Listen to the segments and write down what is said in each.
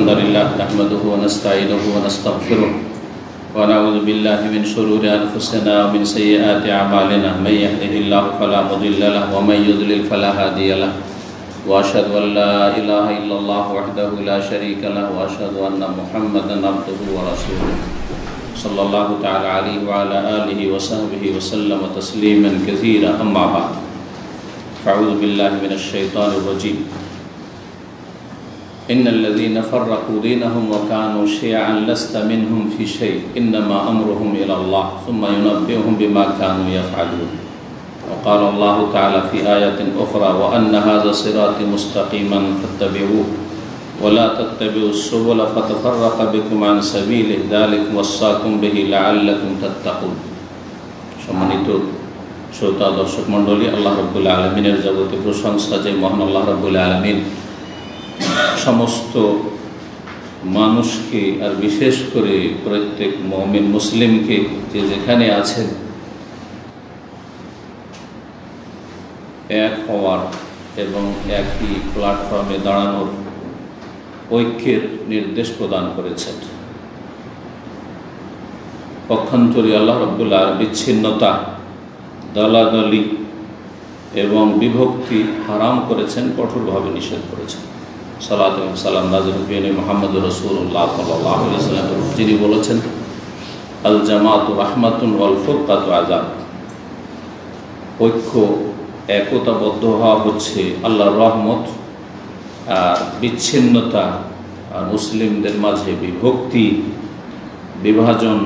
الحمد لله نحمده ونستعينه ونستغفره ونعوذ بالله من شرور أنفسنا ومن سيئات أعمالنا من يهده الله فلا مضل له ومن يضلل فلا هادي له وأشهد أن لا إله إلا الله وحده لا شريك له وأشهد أن محمدا عبده ورسوله صلى الله تعالى عليه وعلى آله وصحبه وسلم تسليما كثيرا أما بعد فأعوذ بالله من الشيطان الرجيم إن الذين فرقوا دينهم وكانوا شيعا لست منهم في شيء إنما أمرهم إلى الله ثم ينبئهم بما كانوا يفعلون وقال الله تعالى في آية أخرى وأن هذا صراطي مستقيما فاتبعوه ولا تتبعوا السبل فتفرق بكم عن سبيله ذلك وصاكم به لعلكم تتقون সম্মানিত শ্রোতা দর্শক মণ্ডলী, আল্লাহ রাব্বুল আলামিনের যাবতীয় প্রশংসা যে মহান আল্লাহ রাব্বুল আলামিন সমস্ত মানুষকে আর বিশেষ করে প্রত্যেক মুমিন মুসলিমকে যে যেখানে আছেন এক হওয়ার এবং একই প্ল্যাটফর্মে দাঁড়ানোর ঐক্যের নির্দেশ প্রদান করেছেন। পক্ষান্তরে আল্লাহ রাব্বুল আলামিন বিচ্ছিন্নতা, দলাদলি এবং বিভক্তি হারাম করেছেন, কঠোরভাবে নিষেধ করেছেন। সালাত এবং সালাম নাযিল হুসেন মুহাম্মদ রাসূলুল্লাহ সাল্লাল্লাহু আলাইহি ওয়াসাল্লাম, যিনি বলেছেন আল জামাতু রাহমাতুন ওয়াল ফুরকাতু আযাব। ঐক্য, একতাবদ্ধ হওয়া হচ্ছে আল্লাহর রহমত, আর বিচ্ছিন্নতা আর মুসলিমদের মাঝে বিভক্তি, বিভাজন,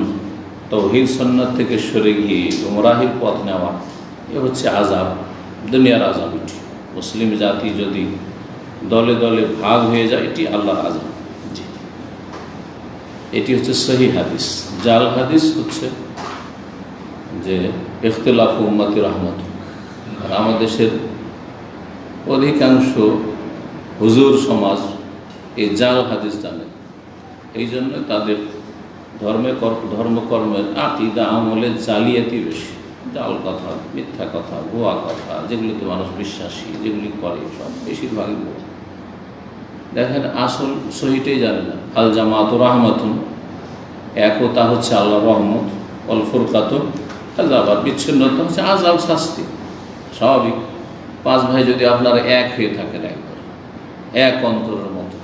তাওহীদ সুন্নাত থেকে সরে গিয়ে গুমরাহির পথ নেওয়া, এ হচ্ছে আযাব, দুনিয়ার আযাব। এটি মুসলিম জাতি যদি দলে দলে ভাগ হয়ে যায়, এটি আল্লাহর আযাব। জি, এটি হচ্ছে সহি হাদিস। জাল হাদিস হচ্ছে যে ইখতিলাফ উম্মতি রাহমাত। আর আমাদের দেশের অধিকাংশ হুজুর সমাজ এই জাল হাদিস জানে, এই জন্য তাদের ধর্মকর্মের আকীদা আমলের জালিয়াতি বেশি। জাল কথা, মিথ্যা কথা, ভুয়া কথা, যেগুলিতে মানুষ বিশ্বাসী, যেগুলি করে সব বেশিরভাগই ভুয়া। দেখেন, আসল সহিটাই জানে না। আল জামাতু রাহমাতুন, একতা হচ্ছে আল্লাহর রহমত, ওয়াল ফুরকাতু আযাব, আর বিচ্ছিন্নতা হচ্ছে আযাব, শাস্তি। স্বাভাবিক, পাঁচ ভাই যদি আপনারা এক হয়ে থাকেন, একবার এক অন্তরের মতো,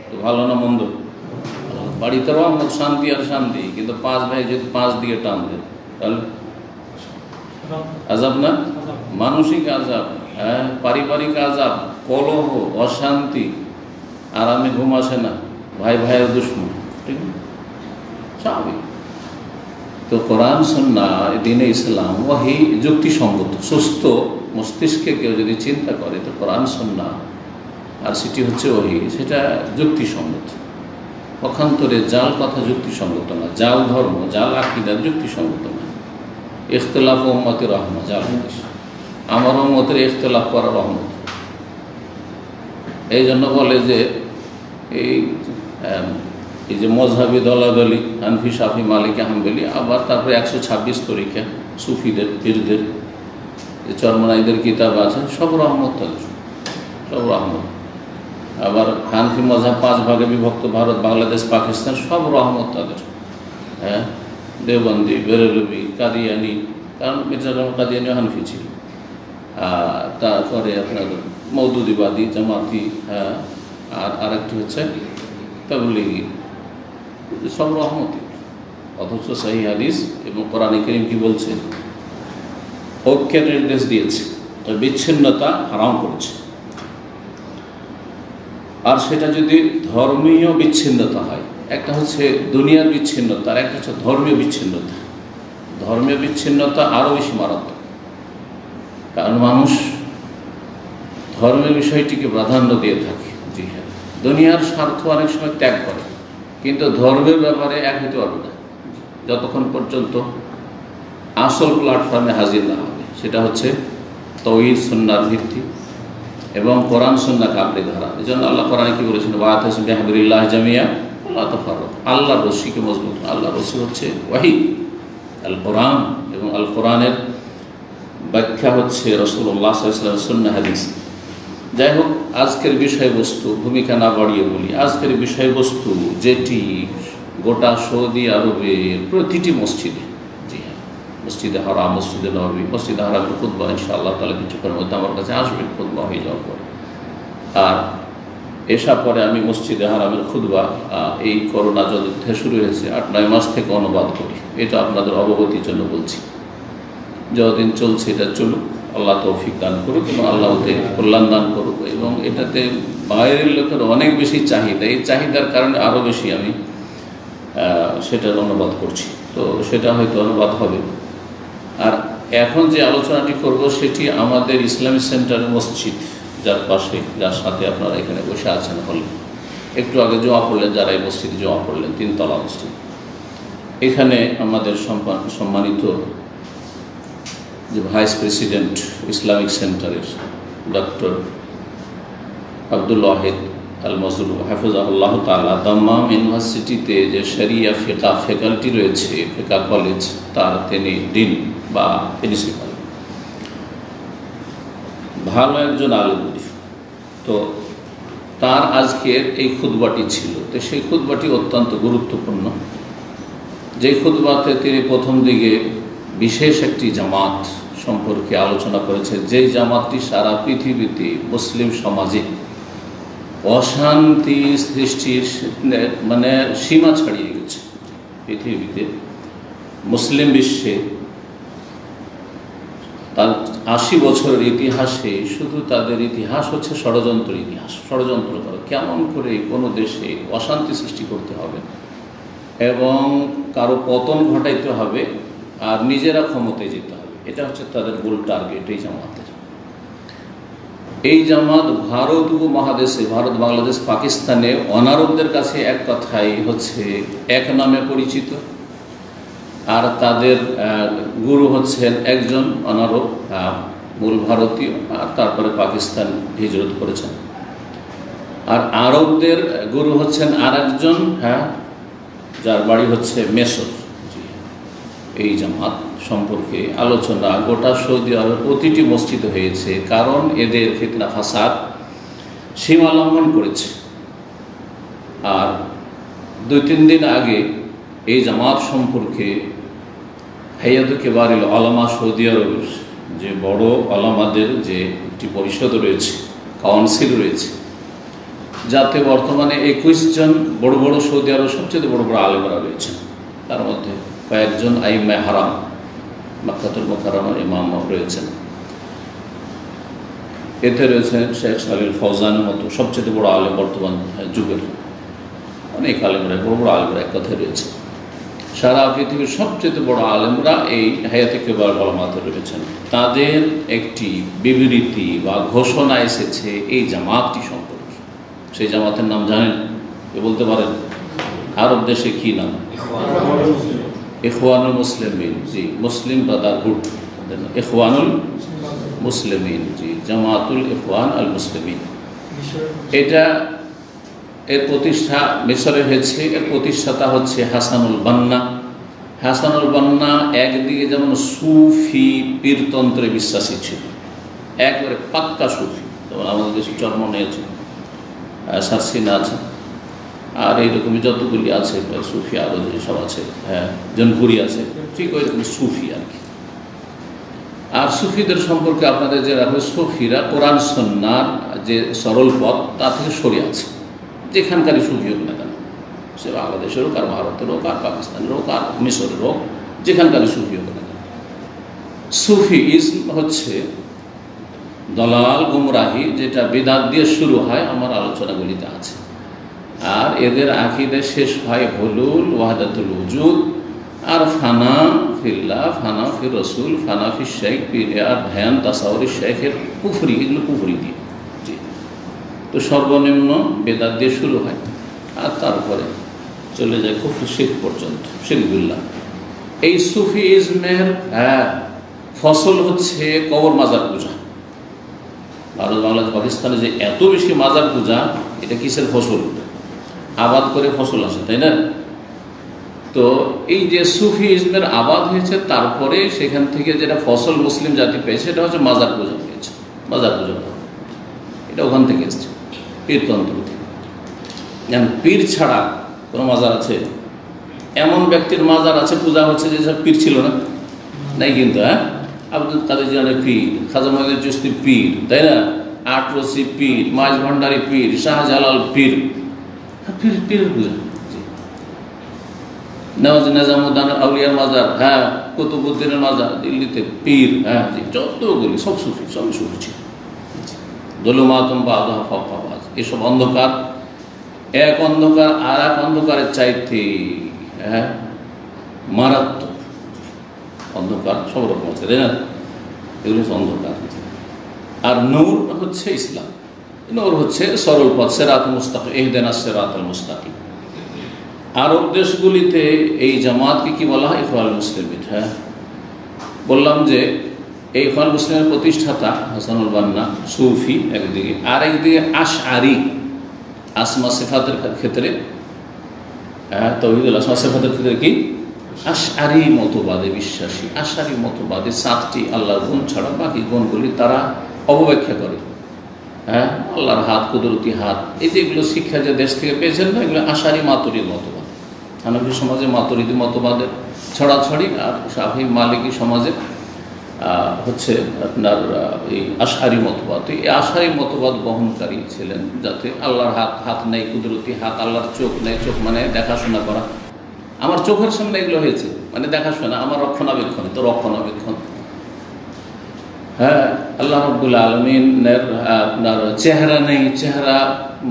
তো ভালো না মন্দ? বাড়িতে রহমত, শান্তি আর শান্তি। কিন্তু পাঁচ ভাই যদি পাঁচ দিয়ে টান দেন, তাহলে আযাব না? মানসিক আযাব, হ্যাঁ, পারিবারিক আযাব, কলহ, অশান্তি, আরামে ঘুম আসে না, ভাই ভাইয়ের দুশমন। ঠিক না? স্বাভাবিক। তো কোরআন সুন্নাহ, দ্বীনে ইসলাম, ওয়াহি যুক্তিসঙ্গত। সুস্থ মস্তিষ্কে কেউ যদি চিন্তা করে, তো কোরআন সুন্নাহ আর সেটি হচ্ছে ওয়াহি, সেটা যুক্তিসঙ্গত। পক্ষান্তরে জাল কথা যুক্তিসঙ্গত না, জাল ধর্ম, জাল আকীদা যুক্তিসঙ্গত না। ইখতিলাফ উম্মতি রাহমাত, জাল হাদিস। আমার উম্মতের ইখতিলাফ করা রহমত। এই জন্য বলে যে এই যে মযহাবি দলাদলি, হানফি, শাফি, মালিকি, হাম্বলি, আবার তারপরে 126 তরিকা, সুফিদের, পীরদের, যে চরমনাইদের কিতাব আছে, সব রহমত তাদের, সব রহমত। আবার হানফি মযহাব 5 ভাগে বিভক্ত, ভারত, বাংলাদেশ, পাকিস্তান, সব রহমত তাদের। হ্যাঁ, দেওবন্দি, বেরেলভি, কাদিয়ানি, কারণ মির্জা জামাল কাদিয়ানি হানফি ছিল। তারপরে আপনার মওদুদিবাদী, জামাতি, হ্যাঁ, আর আরেকটি হচ্ছে তাবলীগী, সব রহমতি। অথচ সহিহ হাদিস এবং কোরআনে কারীম কি বলছে? ঐক্যের নির্দেশ দিয়েছে, বিচ্ছিন্নতা হারাম করেছে। আর সেটা যদি ধর্মীয় বিচ্ছিন্নতা হয়, একটা হচ্ছে দুনিয়ার বিচ্ছিন্নতা, আর একটা হচ্ছে ধর্মীয় বিচ্ছিন্নতা। ধর্মীয় বিচ্ছিন্নতা আরও বেশি মারাত্মক, কারণ মানুষ ধর্মের বিষয়টিকে প্রাধান্য দিয়ে থাকে। জি হ্যাঁ, দুনিয়ার স্বার্থ অনেক সময় ত্যাগ করে, কিন্তু ধর্মের ব্যাপারে এক হতে পারবে না যতক্ষণ পর্যন্ত আসল প্ল্যাটফর্মে হাজির না হবে। সেটা হচ্ছে তাওহীদ সুন্নাহর ভিত্তি এবং কোরআন সুন্নাহকে আঁকড়ে ধরা। এই জন্য আল্লাহ কোরআনে কি বলেছেন? ওয়াতাসিমু বিহাবলিল্লাহি জামিআন ওয়া লা তাফাররাকু। আল্লাহর রশিকে মজবুত। আল্লাহর রশি হচ্ছে ওয়াহী, আল কোরআন, এবং আল কোরআনের ব্যাখ্যা হচ্ছে রাসূলুল্লাহ সাল্লাল্লাহু আলাইহি ওয়াসাল্লামের সুন্নাহ হাদিস। যাই হোক, আজকের বিষয়বস্তু ভূমিকা না বাড়িয়ে বলি। আজকের বিষয়বস্তু যেটি গোটা সৌদি আরবের প্রতিটি মসজিদে, জি হ্যাঁ, মসজিদে হারাম, মসজিদে নববী, মসজিদে হারামের খুতবা ইনশাআল্লাহ তাআলা কিছুক্ষণের মধ্যে আমার কাছে আসবে, খুতবা হয়ে যাওয়ার পর। আর এসা পরে আমি মসজিদে হারামের খুতবা এই করোনা যুদ্ধে শুরু হয়েছে 8-9 মাস থেকে অনুবাদ করি। এটা আপনাদের অবগতির জন্য বলছি। যতদিন চলছে এটা চলুক, আল্লাহ তৌফিক দান করুক এবং আল্লাহ ওতে কল্যাণ দান করুক। এবং এটাতে বাইরের লোকের অনেক বেশি চাহিদা, এই চাহিদার কারণে আরও বেশি আমি সেটার অনুবাদ করছি। তো সেটা হয়তো অনুবাদ হবে। আর এখন যে আলোচনাটি করব সেটি আমাদের ইসলামিক সেন্টারের মসজিদ, যার পাশে, যার সাথে আপনারা এখানে বসে আছেন হলে, একটু আগে জমা পড়লেন যারা এই মসজিদে জমা পড়লেন, 3 তলা মসজিদ। এখানে আমাদের সম্মানিত যে ভাইস প্রেসিডেন্ট ইসলামিক সেন্টারের ডক্টর আব্দুল ওয়াহিদ আল মজরু হাফিজাহুল্লাহ তাআলা, দাম্মাম ইউনিভার্সিটিতে যে শরিয়া ফিকহ ফ্যাকাল্টি রয়েছে, ফিকহ কলেজ, তার তিনি ডিন বা প্রিন্সিপাল, ভালো একজন আলেম। তো তার আজকের এই খুতবাটি ছিল। তো সেই খুতবাটি অত্যন্ত গুরুত্বপূর্ণ। যে খুতবাতে তিনি প্রথম দিকে বিশেষ একটি জামাত সম্পর্কে আলোচনা করেছে, যেই জামাতটি সারা পৃথিবীতে মুসলিম সমাজে অশান্তি সৃষ্টির মানে সীমা ছাড়িয়ে গেছে। পৃথিবীতে মুসলিম বিশ্বে তার 80 বছরের ইতিহাসে শুধু তাদের ইতিহাস হচ্ছে ষড়যন্ত্র ইতিহাস। ষড়যন্ত্র করে কেমন করে কোনো দেশে অশান্তি সৃষ্টি করতে হবে এবং কারো পতন ঘটাইতে হবে আর নিজেরা ক্ষমতায় যেতে হবে, এটা হচ্ছে তাদের মূল টার্গেট এই জামাতের। এই জামাত ভারত উপমহাদেশে, ভারত, বাংলাদেশ, পাকিস্তানে অনারবদের কাছে এক কথাই হচ্ছে এক নামে পরিচিত। আর তাদের গুরু হচ্ছেন একজন অনারব, মূল ভারতীয়, আর তারপরে পাকিস্তান হিজরত করেছেন। আর আরবদের গুরু হচ্ছেন আর একজন, যার বাড়ি হচ্ছে মেসর। এই জামাত সম্পর্কে আলোচনা গোটা সৌদি আরবের প্রতিটি মসজিদে হয়েছে, কারণ এদের ফিতনা ফাসাদ সীমা লঙ্ঘন করেছে। আর 2-3 দিন আগে এই জামাত সম্পর্কে হাইয়াত কিবারিল উলামা সৌদি আরবের যে বড় আলেমদের যে একটি পরিষদ রয়েছে, কাউন্সিল রয়েছে, যাতে বর্তমানে 21 জন বড় বড় সৌদি আরবের সবচেয়ে বড় বড় আলেমরা রয়েছেন। তার মধ্যে কয়েকজন আইম্মে হারাম, মক্কাতুল মুকাররমার ইমাম রয়েছেন। এতে রয়েছেন শেখ সালিল ফৌজানের মতো সবচেয়ে বড় আলেম বর্তমান যুগের। অনেক আলেমরা, বড় বড় আলেমরা এক কথায় রয়েছে। সারা পৃথিবীর সবচেয়ে বড় আলেমরা এই হায়াতে কিবার উলামাতে রয়েছেন। তাদের একটি বিবৃতি বা ঘোষণা এসেছে এই জামাতটি সম্পর্কে। সেই জামাতের নাম জানেন? কে বলতে পারেন? আরব দেশে কি নাম? ইখওয়ানুল মুসলিমিন। জি, মুসলিম ব্রাদারহুড, ইখওয়ানুল মুসলিমিন। জি, জামাতুল ইখওয়ান আল মুসলিমিন। এটা এর প্রতিষ্ঠা মিশরে হয়েছে। এর প্রতিষ্ঠাতা হচ্ছে হাসানুল বান্না। হাসানুল বান্না একদিকে যেমন সুফি পীরতন্ত্রে বিশ্বাসী ছিল, একবারে পাক্কা সুফি, যেমন আমাদের দেশে জন্ম নিয়েছে, সারসিনা আছে, আর এইরকমই যতগুলি আছে সুফি, আরও যেসব আছে, জনপুরি আছে, ঠিক ওই রকম সুফি আর কি। আর সুফিদের সম্পর্কে আপনাদের যে রাখবে, সুফিরা কোরআন সুন্নাহর যে সরল পথ তা থেকে সরে আছে। যেখানকারই সুফি হোক না কেন, সে বাংলাদেশের হোক, আর ভারতের হোক, আর পাকিস্তানের হোক, আর মিশরের হোক, যেখানকারই সুফি হোক না কেন। সুফিইজম হচ্ছে দলাল গুমরাহি, যেটা বিদআত দিয়ে শুরু হয়, আমার আলোচনাগুলিতে আছে। আর এদের আকীদা শেষ হয় হুলুল, ওয়াহদাতুল উজুদ, আর ফানা ফিল্লাহ, ফানা ফির রসুল, ফানা ফির শেখ, আর ধ্যান, তাসাউরি শেখের কুফরি, এগুলো কুফরি দিয়ে। জি, তো সর্বনিম্ন বেদাত দিয়ে শুরু হয়, আর তারপরে চলে যায় কুফর শিরক পর্যন্ত, শিরকুল্লাহ। এই সুফিইজমের ফসল হচ্ছে কবর মাজার পূজা। ভারত, বাংলাদেশ, পাকিস্তানে যে এত বেশি মাজার পূজা, এটা কিসের ফসল? আবাদ করে ফসল আসে, তাই না? তো এই যে সুফিইজমের আবাদ হয়েছে, তারপরে সেখান থেকে যেটা ফসল মুসলিম জাতি পেয়েছে, এটা হচ্ছে মাজার পূজা পেয়েছে। মাজার পূজা এটা ওখান থেকে এসছে, পীরতন্ত্র থেকে। পীর ছাড়া কোনো মাজার আছে? এমন ব্যক্তির মাজার আছে পূজা হচ্ছে যে সব পীর ছিল না, নাই কিন্তু। হ্যাঁ, আব্দুল কাদের জিলানী পীর, খাজা মঈনুদ্দিন চিশতি পীর, তাই না? আটরসি পীর, মাইজ ভান্ডারী পীর, শাহজালাল পীর, পীর পীরের পূজা। নিজামুদ্দিন আউলিয়ার মাজার, হ্যাঁ, কুতুবউদ্দিনের মাজার দিল্লিতে, পীর, হ্যাঁ জি, যতগুলি সব সুফি, সবই সুফি ছিল। যুলুমাতুন বা'দুহা ফাওকা বা'দ, এসব অন্ধকার, এক অন্ধকার আর এক অন্ধকারের চাইতে হ্যাঁ মারাত্মক অন্ধকার সব রকম আছে, তাই না? এগুলো হচ্ছে অন্ধকার। আর নূর হচ্ছে ইসলাম, নূর হচ্ছে সরল পথ, সিরাতুল মুস্তাকিম, ইহদিনাস সিরাতাল মুস্তাকিম। আরব দেশগুলিতে এই জামাতকে কি বলা হয়? ইখওয়ানুল মুসলিমিন। হ্যাঁ, বললাম যে এই ইখওয়ানুল মুসলিমের প্রতিষ্ঠাতা হাসানুল বান্না সুফি একদিকে, আর একদিকে আশআরি, আসমা সিফাতের ক্ষেত্রে, তাওহীদুল আসমা সিফাতের ক্ষেত্রে কি আশআরি মতবাদে বিশ্বাসী। আশআরি মতবাদে 7টি আল্লাহর গুণ ছাড়া বাকি গুণগুলি তারা অবব্যাখ্যা করে। হ্যাঁ, আল্লাহর হাত, কুদরতি হাত, এই যেগুলো শিক্ষা যে দেশ থেকে পেয়েছেন না, এগুলো আশআরি মাতুরিদ মতবাদ। হানাফি সমাজে মাতুরিদি মতবাদের ছড়াছড়ি, আর শাফি মালিকি সমাজে হচ্ছে আপনার এই আশআরি মতবাদ। এই আশআরি মতবাদ বহনকারী ছিলেন, যাতে আল্লাহর হাত নেই, কুদরতি হাত, আল্লাহর চোখ নেই। চোখ মানে দেখাশোনা করা, আমার চোখের সামনে এগুলো হয়েছে মানে দেখাশোনা, আমার রক্ষণাবেক্ষণে তো রক্ষণাবেক্ষণ। হ্যাঁ, আল্লাহ রাব্বুল আলামিনের আপনার চেহারা নেই, চেহারা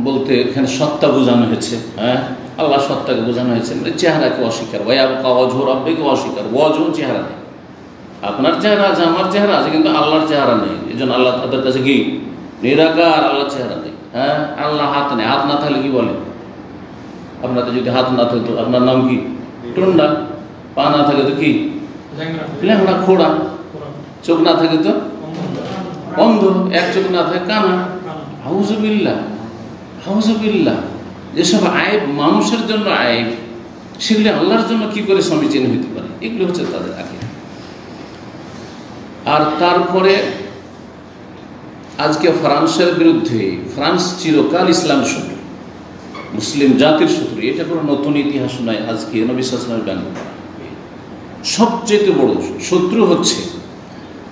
বলতে এখানে সত্তা বোঝানো হয়েছে। হ্যাঁ, আল্লাহ সত্তাকে বোঝানো হয়েছে, মানে চেহারাকে অস্বীকার। ওয়ায়াবকা ওয়াজহু রাব্বিকা অস্বীকার, ওয়াজহু চেহারা নেই। আপনার চেহারা আছে, আমার চেহারা আছে, কিন্তু আল্লাহর চেহারা নেই। এই জন্য আল্লাহ তাদের কাছে কি নিরাকার, আল্লাহর চেহারা নেই। হ্যাঁ, আল্লাহ হাত নেই, হাত না থাকলে কি বলে? আপনাদের যদি হাত না থাকতো আপনার নাম কি? টুন্ডা। পা না থাকে তো কি? ল্যাংড়া, খোড়া। চোখ না থাকে তো অন্ধ, এক চোখ না থাকে কানা। আউযুবিল্লাহ, আউযুবিল্লাহ। যেসব আয়েব মানুষের জন্য আয়েব, সেগুলি আল্লাহর জন্য কি করে সমীচীন হইতে পারে? এগুলো হচ্ছে তাদের আকীদা। আর তারপরে আজকে ফ্রান্সের বিরুদ্ধে, ফ্রান্স চিরকাল ইসলাম শত্রু, মুসলিম জাতির শত্রু, এটা কোনো নতুন ইতিহাস নয়। আজকে নবী সাল্লাল্লাহু আলাইহি ওয়াসাল্লাম ব্যঙ্গ করা সবচেয়ে বড় শত্রু হচ্ছে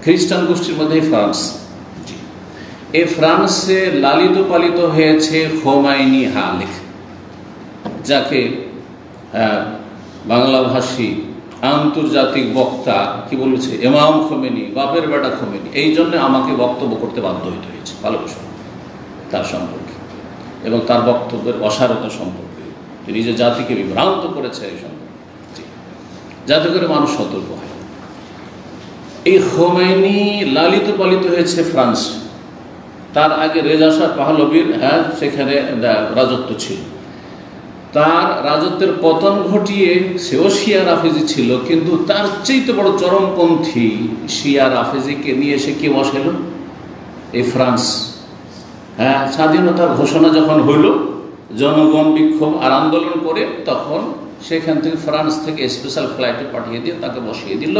খ্রিস্টান গোষ্ঠীর মধ্যে ফ্রান্স। এই ফ্রান্সে লালিত পালিত হয়েছে খোমাইনি হালেক, যাকে বাংলাভাষী আন্তর্জাতিক বক্তা কি বলেছে? ইমাম খোমেনি, বাপের বেটা খোমেনি। এই জন্য আমাকে বক্তব্য করতে বাধ্য হইতে হয়েছে ভালোবাসা তার সম্পর্কে এবং তার বক্তব্যের অসারতা সম্পর্কে। তিনি যে জাতিকে বিভ্রান্ত করেছে এই সম্পর্কে, যাতে করে মানুষ সতর্ক হয়। এই খোমেনি লালিত পালিত হয়েছে ফ্রান্স। তার আগে রেজা শাহ পাহলভীর সেখানে রাজত্ব ছিল। তার রাজত্বের পতন ঘটিয়ে সেও শিয়া রাফেজি ছিল, কিন্তু তার চাইতে বড় চরমপন্থী শিয়া রাফেজিকে নিয়ে এসে কে বসাইল? এই ফ্রান্স। হ্যাঁ, স্বাধীনতার ঘোষণা যখন হইল, জনগণ বিক্ষোভ আর আন্দোলন করে, তখন সেখান থেকে ফ্রান্স থেকে স্পেশাল ফ্লাইটে পাঠিয়ে দিয়ে তাকে বসিয়ে দিল।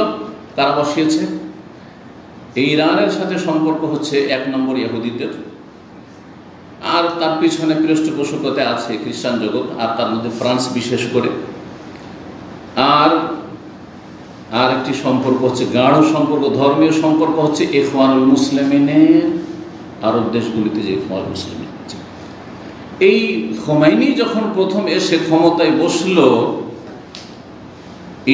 কারা বসিয়েছে? ইরানের সাথে সম্পর্ক হচ্ছে 1 নম্বর ইহুদিদের, আর তার পিছনে পৃষ্ঠপোষকতা আছে খ্রিস্টান জগৎ, আর তার মধ্যে ফ্রান্স বিশেষ করে। আর একটি সম্পর্ক হচ্ছে গাঢ় সম্পর্ক, ধর্মীয় সম্পর্ক হচ্ছে ইখওয়ানুল মুসলিমিনের আরব দেশগুলিতে যে ইখওয়ানুল মুসলিমিন। এই খোমেনি যখন প্রথম এসে ক্ষমতায় বসল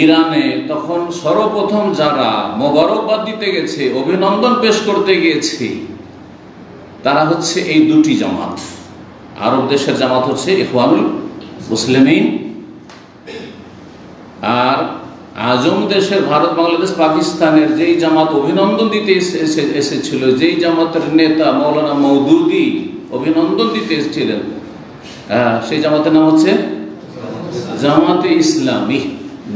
ইরানে, তখন সর্বপ্রথম যারা মোবারকবাদ দিতে গেছে, অভিনন্দন পেশ করতে গিয়েছে, তারা হচ্ছে এই দুটি জামাত। আরব দেশের জামাত হচ্ছে ইখওয়ানুল মুসলিমিন, আর আজম দেশের, ভারত, বাংলাদেশ, পাকিস্তানের যেই জামাত অভিনন্দন দিতে এসেছিল, যেই জামাতের নেতা মৌলানা মওদুদি অভিনন্দন দিতে এসেছিলেন, সেই জামাতের নাম হচ্ছে জামাতে ইসলামী।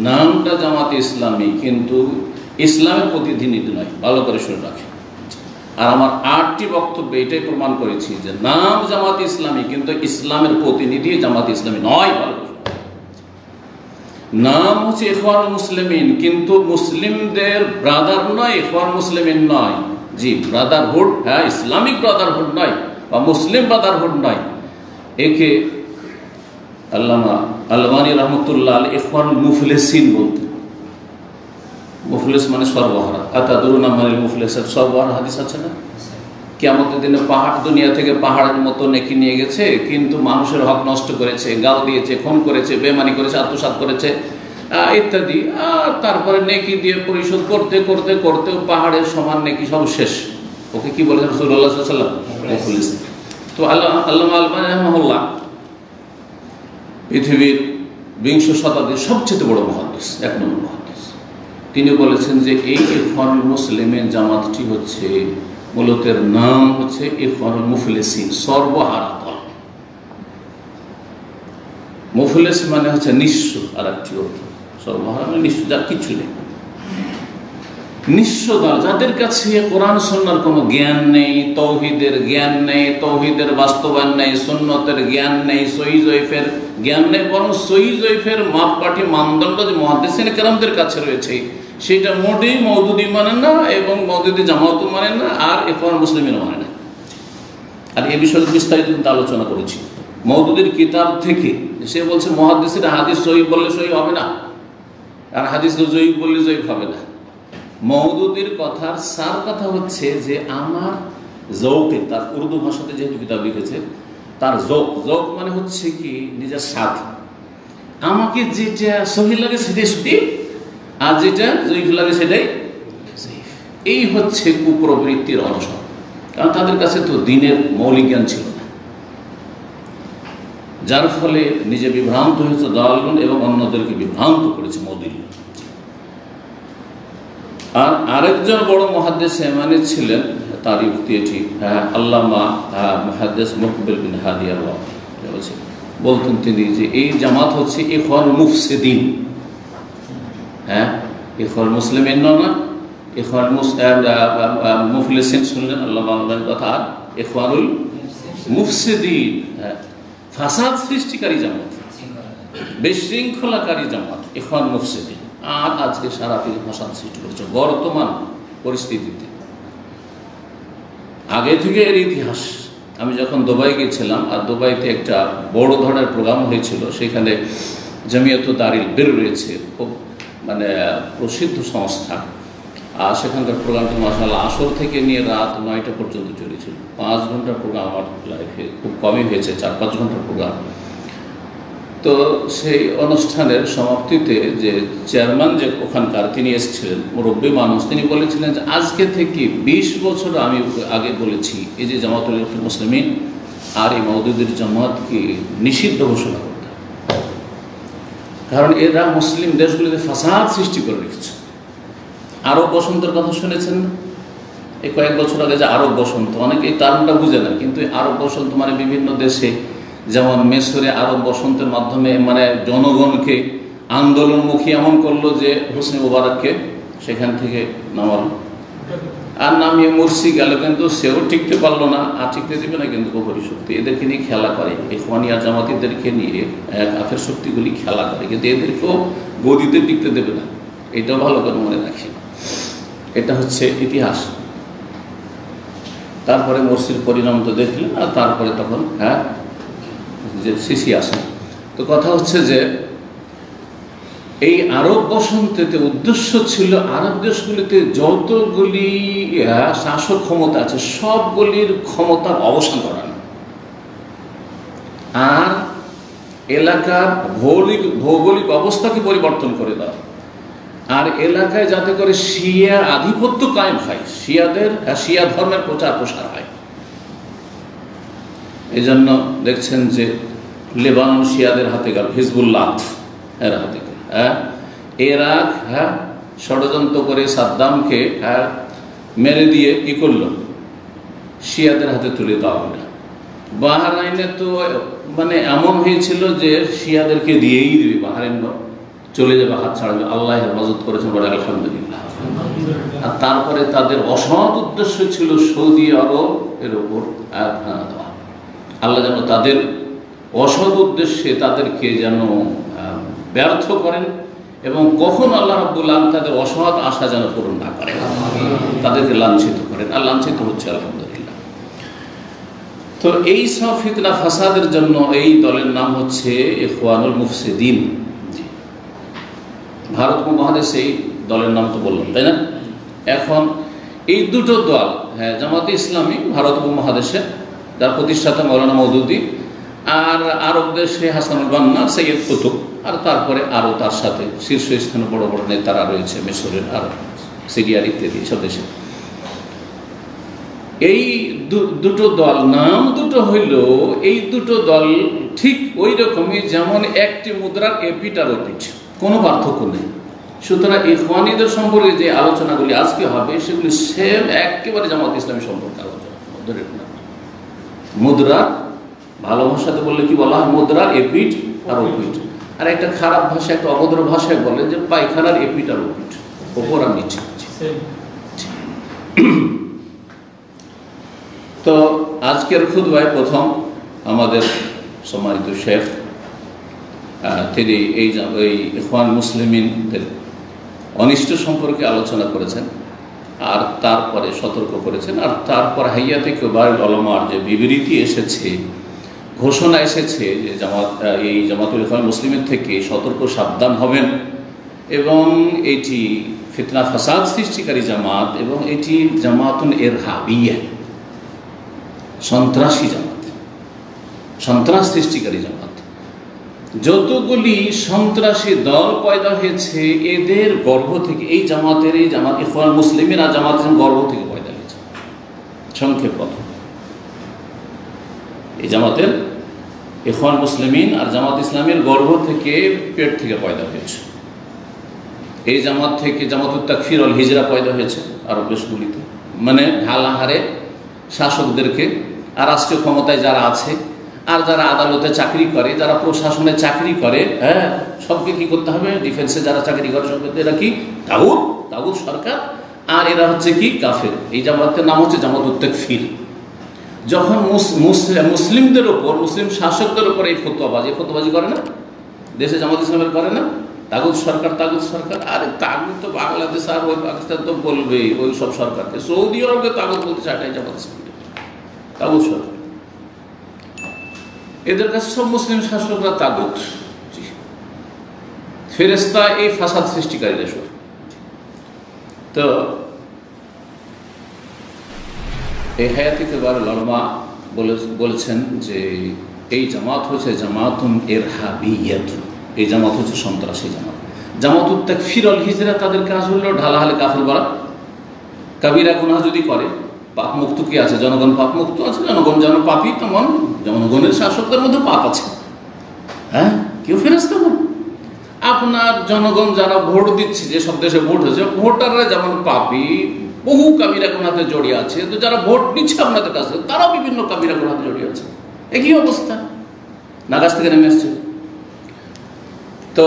নামটা জামাতে ইসলামী, কিন্তু ইসলামের প্রতিনিধি নয়। ভালো করে শুনে রাখেন। আর আমার 8টি বক্তব্যে এটাই প্রমাণ করেছি যে নাম জামাতে ইসলামী, কিন্তু ইসলামের প্রতিনিধি জামাতে ইসলামী নয়। ভালো করে নাম হচ্ছে ইখওয়ানুল মুসলিমিন, কিন্তু মুসলিমদের ব্রাদার নয়, ইখওয়ানুল মুসলিমিন নয়। জি, ব্রাদারহুড, হ্যাঁ, ইসলামিক ব্রাদারহুড নয়, বা মুসলিম ব্রাদারহুড নয়, একে আল্লামা আলবানী রহমতুল্লাহ আলাইহি ইখওয়ানুল মুফলিসিন বলতেন। মুফলিস মানে সর্বহারা। আতাদরুনা মানিল মুফলিস? সর্বহারা হাদিস আছে না? কিয়ামতের দিনে পাহাড়, দুনিয়া থেকে পাহাড়ের মতো নেকি নিয়ে গেছে, কিন্তু মানুষের হক নষ্ট করেছে, গাল দিয়েছে, খুন করেছে, বেমানি করেছে, আত্মসাৎ করেছে ইত্যাদি। আর তারপরে নেকি দিয়ে পরিশোধ করতে করতে করতে পাহাড়ের সমান নেকি সব শেষ। ওকে কি বলেছেন রাসূলুল্লাহ সাল্লাল্লাহু আলাইহি ওয়াসাল্লাম? মুফলিস। তো আল্লামা আলবানী রাহিমাহুল্লাহ পৃথিবীর 20 শতাব্দীর সবচেয়ে বড় মুহাদ্দিস, 1 নম্বর মুহাদ্দিস। তিনি বলেছেন যে এই ইখওয়ানুল মুসলিমিন জামাতটি হচ্ছে মূলত এর নাম হচ্ছে ইখওয়ানুল মুফলিসিন, সর্বহারা দল। মুফলিস মানে হচ্ছে নিঃস্ব, আর একটি অর্থ সর্বহারা মানে নিঃস্ব, যার কিছু নেই, নিঃস্ব দল, যাদের কাছে কোরআন সুন্নাহর কোনো জ্ঞান নেই, তাওহীদের জ্ঞান নেই, তাওহীদের বাস্তবায়ন নেই, সুন্নতের জ্ঞান নেই, সহিহ জয়ীফের জ্ঞান নেই, বরং সহিহ জয়ীফের মাপকাঠি মানদণ্ড যে মুহাদ্দিসিন কেরামদের কাছে রয়েছে সেটা মোটেই মওদুদি মানে না, এবং মওদুদি জামাতও মানে না, আর ইখওয়ানুল মুসলিমিনও মানে না। আর এই বিষয়ে বিস্তারিত কিন্তু আলোচনা করেছি মওদুদির কিতাব থেকে। সে বলছে মুহাদ্দিসিন হাদিস সহিহ বললে সহিহ হবে না, আর হাদিসকে জয়ীফ বললে জয়ীফ হবে না। মওদুদির কথার সার কথা হচ্ছে যে আমার যৌকে, তার উর্দু ভাষাতে যেহেতু কিতাব লিখেছে, তার যৌক মানে হচ্ছে কি নিজের স্বাদ। আমাকে যেটা সহিহ লাগে সেটাই সহিহ, আর যেটা জয়ীফ লাগে সেটাই জয়ীফ। এই হচ্ছে কুপ্রবৃত্তির অনসর, কারণ তাদের কাছে তো দিনের মৌলিক জ্ঞান ছিল না, যার ফলে নিজে বিভ্রান্ত হয়েছে দালালগণ এবং অন্যদেরকে বিভ্রান্ত করেছে মওদুদি। আর আরেকজন বড় মুহাদ্দিস মানে ছিলেন, তার যুক্তি এটি, আল্লামা মুহাদ্দিস মুকবিল বিন হাদি আল-ওয়াদি বলতেন তিনি যে এই জামাত হচ্ছে ইখওয়ানুল মুফসিদিন। ইখওয়ানুল মুসলিমিন না, ইখওয়ানুল মুফলিসিন শুনলেন আল্লামা আলবানীর কথা, আর ইখওয়ানুল মুফসিদিন ফাসাদ সৃষ্টিকারী জামাত, বিশৃঙ্খলাকারী জামাত ইখওয়ানুল মুফসিদিন। আর আজকে সারা পৃথিবী ফাসাদ সৃষ্টি করেছে বর্তমান পরিস্থিতিতে। আগে থেকে এর ইতিহাস, আমি যখন দুবাই গিয়েছিলাম, আর দুবাইতে একটা বড় ধরনের প্রোগ্রাম হয়েছিল, সেখানে জামিয়াতুল দারিল বির রয়েছে, খুব মানে প্রসিদ্ধ সংস্থা। আর সেখানকার প্রোগ্রামটা মাশাআল্লাহ আসর থেকে নিয়ে রাত 9টা পর্যন্ত চলেছিল। 5 ঘন্টার প্রোগ্রাম আমার লাইফে খুব কমই হয়েছে, 4-5 ঘন্টার প্রোগ্রাম। তো সেই অনুষ্ঠানের সমাপ্তিতে যে চেয়ারম্যান যে ওখানকার, তিনি এসেছিলেন, মুরব্বী মানুষ, তিনি বলেছিলেন যে আজকে থেকে 20 বছর আমি আগে বলেছি এই যে জামাতুল মুসলিমিন আর এই মওদুদির জামাতকে নিষিদ্ধ ঘোষণা করতে, কারণ এরা মুসলিম দেশগুলিতে ফাসাদ সৃষ্টি করে রেখেছে। আরব বসন্তের কথা শুনেছেন না? এই কয়েক বছর আগে যে আরব বসন্ত, অনেকে এই টার্মটা বুঝে না, কিন্তু আরব বসন্ত মানে বিভিন্ন দেশে, যেমন মিশরে আরব বসন্তের মাধ্যমে মানে জনগণকে আন্দোলনমুখী এমন করলো যে হোসনি মুবারককে সেখান থেকে নামালো, আর নামিয়ে মুরসি গেল, কিন্তু সেও টিকতে পারলো না, আর টিকতে দেবে না কিন্তু প্রহরী শক্তি। এদেরকে নিয়ে খেলা করে, ইখওয়ানি আর জামাতিদেরকে নিয়ে কাফের শক্তিগুলি খেলা করে, কিন্তু এদেরকেও গদিতে টিকতে দেবে না। এটাও ভালো করে মনে রাখি, এটা হচ্ছে ইতিহাস। তারপরে মুরসির পরিণাম তো দেখলেন, আর তারপরে তখন যে সিসি আসেন। তো কথা হচ্ছে যে এই আরব বসন্তেতে উদ্দেশ্য ছিল আরব দেশগুলিতে যতগুলি শাসক ক্ষমতা আছে সবগুলির ক্ষমতার অবসান করানো, আর এলাকার ভৌগোলিক অবস্থাকে পরিবর্তন করে দেওয়া, আর এলাকায় যাতে করে শিয়া আধিপত্য কায়েম হয়, শিয়া ধর্মের প্রচার প্রসার হয়। এই জন্য দেখছেন যে লেবানন শিয়াদের হাতে গেল, হিজবুল্লাহ এর হাতে গেল, ইরাক ষড়যন্ত্র করে সাদ্দামকে মেরে দিয়ে কি করলো, শিয়াদের হাতে তুলে দেওয়া হলো। বাহরাইনে তো মানে এমন হয়েছিল যে শিয়াদেরকে দিয়েই দিবে, বাহরাইন চলে যাবে, হাত ছাড়াবে। আল্লাহ হেফাজত করেছেন, বলে আলহামদুলিল্লাহ। আর তারপরে তাদের অসৎ উদ্দেশ্য ছিল সৌদি আরব এর ওপর আয়াত হানা দেওয়া। আল্লাহ যেন তাদের অসৎ উদ্দেশ্যে তাদেরকে যেন ব্যর্থ করেন, এবং কখন আল্লাহ রাব্বুল আলামিন তাদের অসৎ আশা যেন পূরণ না করেন, তাদেরকে লাঞ্ছিত করেন। আর লাঞ্ছিত হচ্ছে আলহামদুলিল্লাহ। তো তো এই সব ফিতনা ফাসাদের জন্য এই দলের নাম হচ্ছে ইখওয়ানুল মুফসিদিন। ভারত উপমহাদেশে এই দলের নাম তো বললাম, তাই না? এখন এই দুটো দল, হ্যাঁ, জামাতে ইসলামী ভারত উপমহাদেশে, যার প্রতিষ্ঠাতা মৌলানা মওদুদী, আর আরব দেশে হাসানুল বান্না, সৈয়দ কুতুব, আর তারপরে আরও তার সাথে শীর্ষস্থানে বড় বড় নেতারা রয়েছে মিশরের আর সিরিয়ার ইত্যাদি সব দেশে। এই দুটো দল, নাম দুটো হইল, এই দুটো দল ঠিক ওই রকমই যেমন একটি মুদ্রার এপিট আর ওপিট, কোনো পার্থক্য নেই। সুতরাং ইখওয়ানিদের সম্পর্কে যে আলোচনাগুলি আজকে হবে সেগুলি সেম একেবারে জামাত ইসলামী সম্পর্কে আলোচনা। মুদ্রার ভালো ভাষাতে বললে কি বলা হয়? মুদ্রার এপিট আর ওপিট। আর একটা খারাপ ভাষা, একটা অভদ্র ভাষায় বলে যে পায়খানার এপিট আর ওপিট, ওপর আর নিচে। তো আজকের খুতবায় প্রথম আমাদের সম্মানিত শেখ তিনি এই ইখওয়ান মুসলিমিনদের অনিষ্ট সম্পর্কে আলোচনা করেছেন, আর তারপরে সতর্ক করেছেন, আর তারপর হাইয়াতে কিবারুল উলামার যে বিবৃতি এসেছে, ঘোষণা এসেছে যে এই জামাতুল ইখওয়ান মুসলিমের থেকে সতর্ক সাবধান হবেন, এবং এটি ফিতনা ফাসাদ সৃষ্টিকারী জামাত, এবং এটি জামাতুন ইরহাবিয়া, সন্ত্রাসী জামাত, সন্ত্রাস সৃষ্টিকারী জামাত। যতগুলি সন্ত্রাসী দল পয়দা হয়েছে এদের গর্ভ থেকে, এই জামাত ইখওয়ান মুসলিমিন আর জামাত গর্ভ থেকে পয়দা হয়েছে। সংক্ষেপ কথা, এই জামাতের ইখওয়ান মুসলিমিন আর জামাত ইসলামের গর্ভ থেকে, পেট থেকে পয়দা হয়েছে। এই জামাত থেকে জামাতুত তাকফির ওয়াল হিজরা পয়দা হয়েছে আরব দেশগুলিতে, মানে ঢালাহারে শাসকদেরকে আর রাষ্ট্রীয় ক্ষমতায় যারা আছে, আর যারা আদালতে চাকরি করে, যারা প্রশাসনে চাকরি করে, হ্যাঁ, সবকে কি করতে হবে? ডিফেন্সে যারা চাকরি করে সবকে এরা কি তাগুত সরকার, আর এরা হচ্ছে কি কাফের। এই জামাতের নাম হচ্ছে জামাতুত তাকফির। যখন মুসলিমদের ওপর, মুসলিম শাসকদের ওপর এই ফতোয়াবাজি করে না, দেশে জামাত ইসলামের করে না, তাগুত সরকার। আরে তাগুত তো বাংলাদেশ আর ওই পাকিস্তান তো বলবে ওই সব সরকারকে, সৌদি আরবকে তাগুত বলতে চাটাই জামাত ইসলাম, তাগুত সরকার। এদের কাছে সব মুসলিম শাসকরা তাগুত, ফেরেশতা, এই ফাসাদ সৃষ্টিকারীরা সব। তো এই হায়াতে কিবারুল উলামা বলেছেন যে এই জামাত হচ্ছে জামাতুন ইরহাবিয়াতুন, এই জামাত হচ্ছে সন্ত্রাসী জামাত। জামাতুত তাকফির ওয়াল হিজরা, তাদের কাজ হলো ঢালাহালে কাফের বলা। কাবিরা গুনাহ যদি করে, পাপ মুক্ত কি আছে? জনগণ পাপ মুক্ত আছে, জনগণ যেন পাপী, তেমন জনগণের শাসকদের মধ্যে পাপ আছে। হ্যাঁ, কেউ ফেরেশতা নয়। আপনার জনগণ যারা ভোট দিচ্ছে, যে সব দেশে ভোট হয়েছে, ভোটাররা যেমন পাপী, বহু কাবিরা গুনাহতে জড়িয়ে আছে, তো যারা ভোট নিচ্ছে আপনাদের কাছে তারাও বিভিন্ন কাবিরা গুনাহতে জড়িয়ে আছে। একই অবস্থা, নাগাজ থেকে নেমে এসছে। তো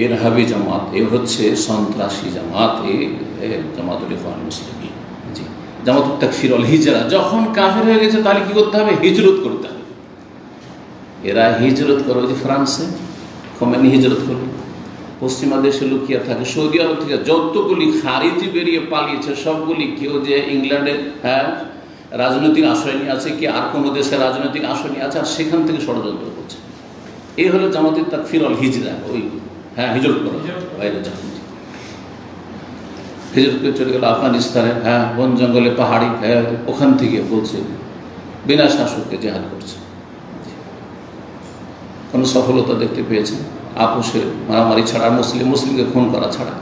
ইরহাবি জামাত, এ হচ্ছে সন্ত্রাসী জামাত, জামাতুল ইখওয়ান মুসলিমিন। জি, জামাতুত তাকফির ওয়াল হিজরা। যখন কাফের হয়ে গেছে তাহলে কি করতে হবে? হিজরত করতে হবে। এরা হিজরত করে, ওই যে ফ্রান্সে খোমেনি হিজরত করলো, পশ্চিমা দেশে লুকিয়ে থাকে, সৌদি আরব থেকে যতগুলি খারিজি বেরিয়ে পালিয়েছে সবগুলি, কেউ যে ইংল্যান্ডে, হ্যাঁ, রাজনৈতিক আশ্রয় নিয়ে আছে, কি আর কোনো দেশে রাজনৈতিক আশ্রয় নিয়ে আছে, আর সেখান থেকে ষড়যন্ত্র করছে। এই হলো জামাতুত তাকফির ওয়াল হিজরা। ওই, হ্যাঁ, হিজরত করা, বাইরে যান, হিজরত করে চলে গেল আফগানিস্তানে, হ্যাঁ, বন জঙ্গলে, পাহাড়ি, হ্যাঁ, ওখান থেকে বলছে বিনা শাসককে জেহাদ করছে। কোনো সফলতা দেখতে পেয়েছেন? আপোষে মারামারি ছাড়া, মুসলিমকে খুন করা ছাড়া,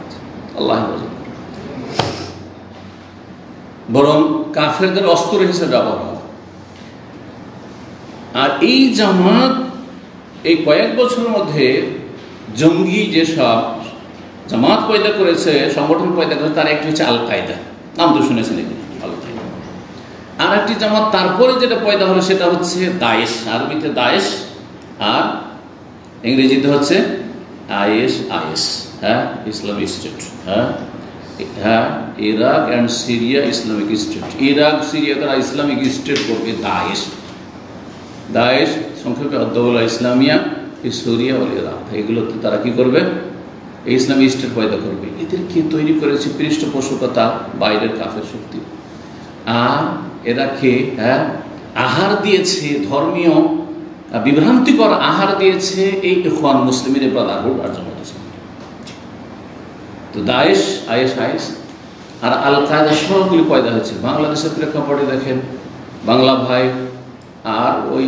আল্লাহ বরং কাফেরদের অস্ত্র হিসেবে ব্যবহার হয়। আর এই জামাত এই কয়েক বছরের মধ্যে জঙ্গি যেসব জামাত পয়দা করেছে, সংগঠন পয়দা করেছে, তার একটি হচ্ছে আল কায়দা, নাম তো শুনেছেন, আল কায়দা। আর একটি জামাত তারপরে যেটা পয়দা হলো সেটা হচ্ছে দায়েশ, আরবিতে দায়েশ, আর ইংরেজিতে হচ্ছে আইএস, হ্যাঁ, ইসলামিক স্টেট। হ্যাঁ, Iraq and Syria Islamic state. Iraq Syria তারা ইসলামিক স্টেট করবে, দায়েশ সংক্ষেপে আদ-দাওলা ইসলামিয়া সুরিয়া ওয়াল ইরাক। এগুলোতে তারা কি করবে? এই ইসলামিক স্টেট পয়দা করবে। এদেরকে তৈরি করেছে পৃষ্ঠপোষকতা বাইরের কাফের শক্তি। আর এরাকে আহার দিয়েছে, ধর্মীয় বিভ্রান্তিকর আহার দিয়েছে এই ইখওয়ান মুসলিমের ব্রাদারহুড আর জামাত ইসলামী। তো দায়েশ, আইএস আর আল কায়দা সবগুলি পয়দা হয়েছে বাংলাদেশের প্রেক্ষাপটে। দেখেন বাংলা ভাই আর ওই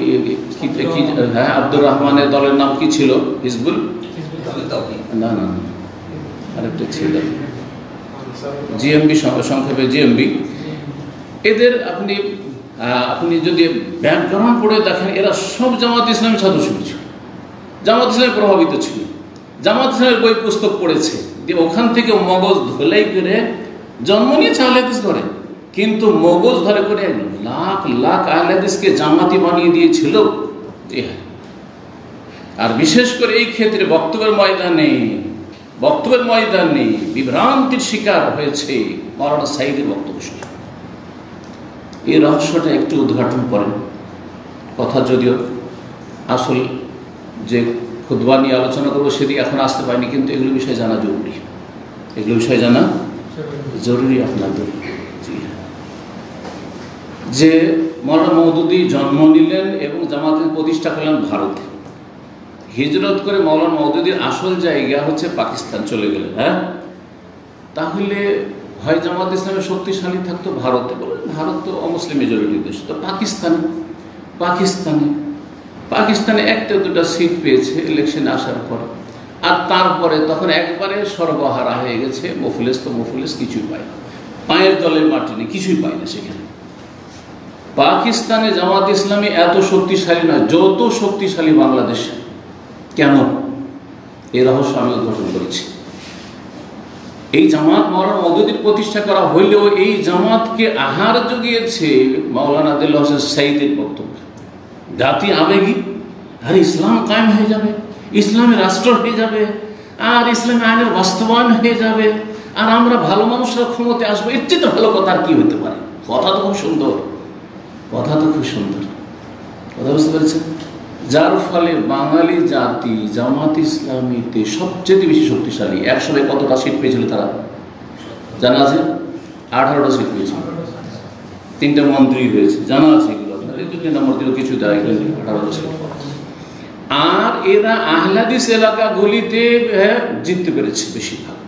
আব্দুর রহমানের দলের নাম কি ছিল? হিজবুল, না আরেকটা ছিল জিএমবি, সংক্ষেপে জিএমবি। এদের আপনি যদি ব্যাকগ্রাউন্ড পড়ে দেখেন, এরা সব জামাত ইসলামী ছাত্র শিবির ছিল, জামাত ইসলামী প্রভাবিত ছিল, জামাত ইসলামের বই পুস্তক পড়েছে, দিয়ে ওখান থেকে মগজ ধোলাই করে জন্ম নিয়েছে আহলে হাদিস ঘরে। কিন্তু মগজ ধরে করে লাখ লাখ আহলে হাদিসকে জামাতি বানিয়ে দিয়েছিল। আর বিশেষ করে এই ক্ষেত্রে বক্তব্যের ময়দানে বিভ্রান্তির শিকার হয়েছে মাওলানা সাঈদের বক্তব্য শুনে। এই রহস্যটা একটু উদ্ঘাটন করেন। কথা যদিও আসল যে খুতবা নিয়ে আলোচনা করবো সেদিকে এখন আসতে পারিনি, কিন্তু এগুলো বিষয়ে জানা জরুরি, আপনাদের। যে মাওলানা মওদুদী জন্ম নিলেন এবং জামাতের প্রতিষ্ঠা করলেন ভারতে। হিজরত করে মাওলানা মওদুদীর আসল জায়গা হচ্ছে পাকিস্তান চলে গেলেন। তাহলে হয় জামাত ইসলামের শক্তিশালী থাকতো ভারতে, বলেন ভারত তো অমুসলিম মেজরিটি দেশ, তো পাকিস্তানে একটা দুটা সিট পেয়েছে ইলেকশনে আসার পর। আর তারপরে তখন একবারে সর্বহারা হয়ে গেছে। মুফলিস কিছুই পায় না, পায়ের দলের মাটি নেই, কিছুই পায় না সেখানে। পাকিস্তানে জামাত ইসলামী এত শক্তিশালী নয় যত শক্তিশালী বাংলাদেশে। কেন? এই রহস্য আমি উদ্ঘাটন করেছি। এই জামাত মাওলানা মওদুদীর প্রতিষ্ঠা করা হইলেও এই জামাতকে আহার জুগিয়েছে মাওলানা দেলোয়ার হোসেন সাঈদের বক্তব্য। জাতি আবেগী, আর ইসলাম কায়েম হয়ে যাবে, ইসলামী রাষ্ট্র হয়ে যাবে, আর ইসলামী আইনের বাস্তবায়ন হয়ে যাবে, আর আমরা ভালো মানুষরা ক্ষমতায় আসবো। এর চেয়ে তো ভালো কথা আর কি হতে পারে? কথা তো খুব সুন্দর, কথা বুঝতে পেরেছেন? যার ফলে বাঙালি জাতি জামাত ইসলামীতে সবচেয়ে বেশি শক্তিশালী। একসময় কতটা সিট পেয়েছিল তারা জানা আছে? 18টা সিট পেয়েছিল, 3টা মন্ত্রী হয়েছে, জানা আছে এগুলো আপনার। এই 2 নম্বর দিল কিছু দেয় 18টা সিট। আর এরা আহলে হাদিস এলাকাগুলিতে জিততে পেরেছে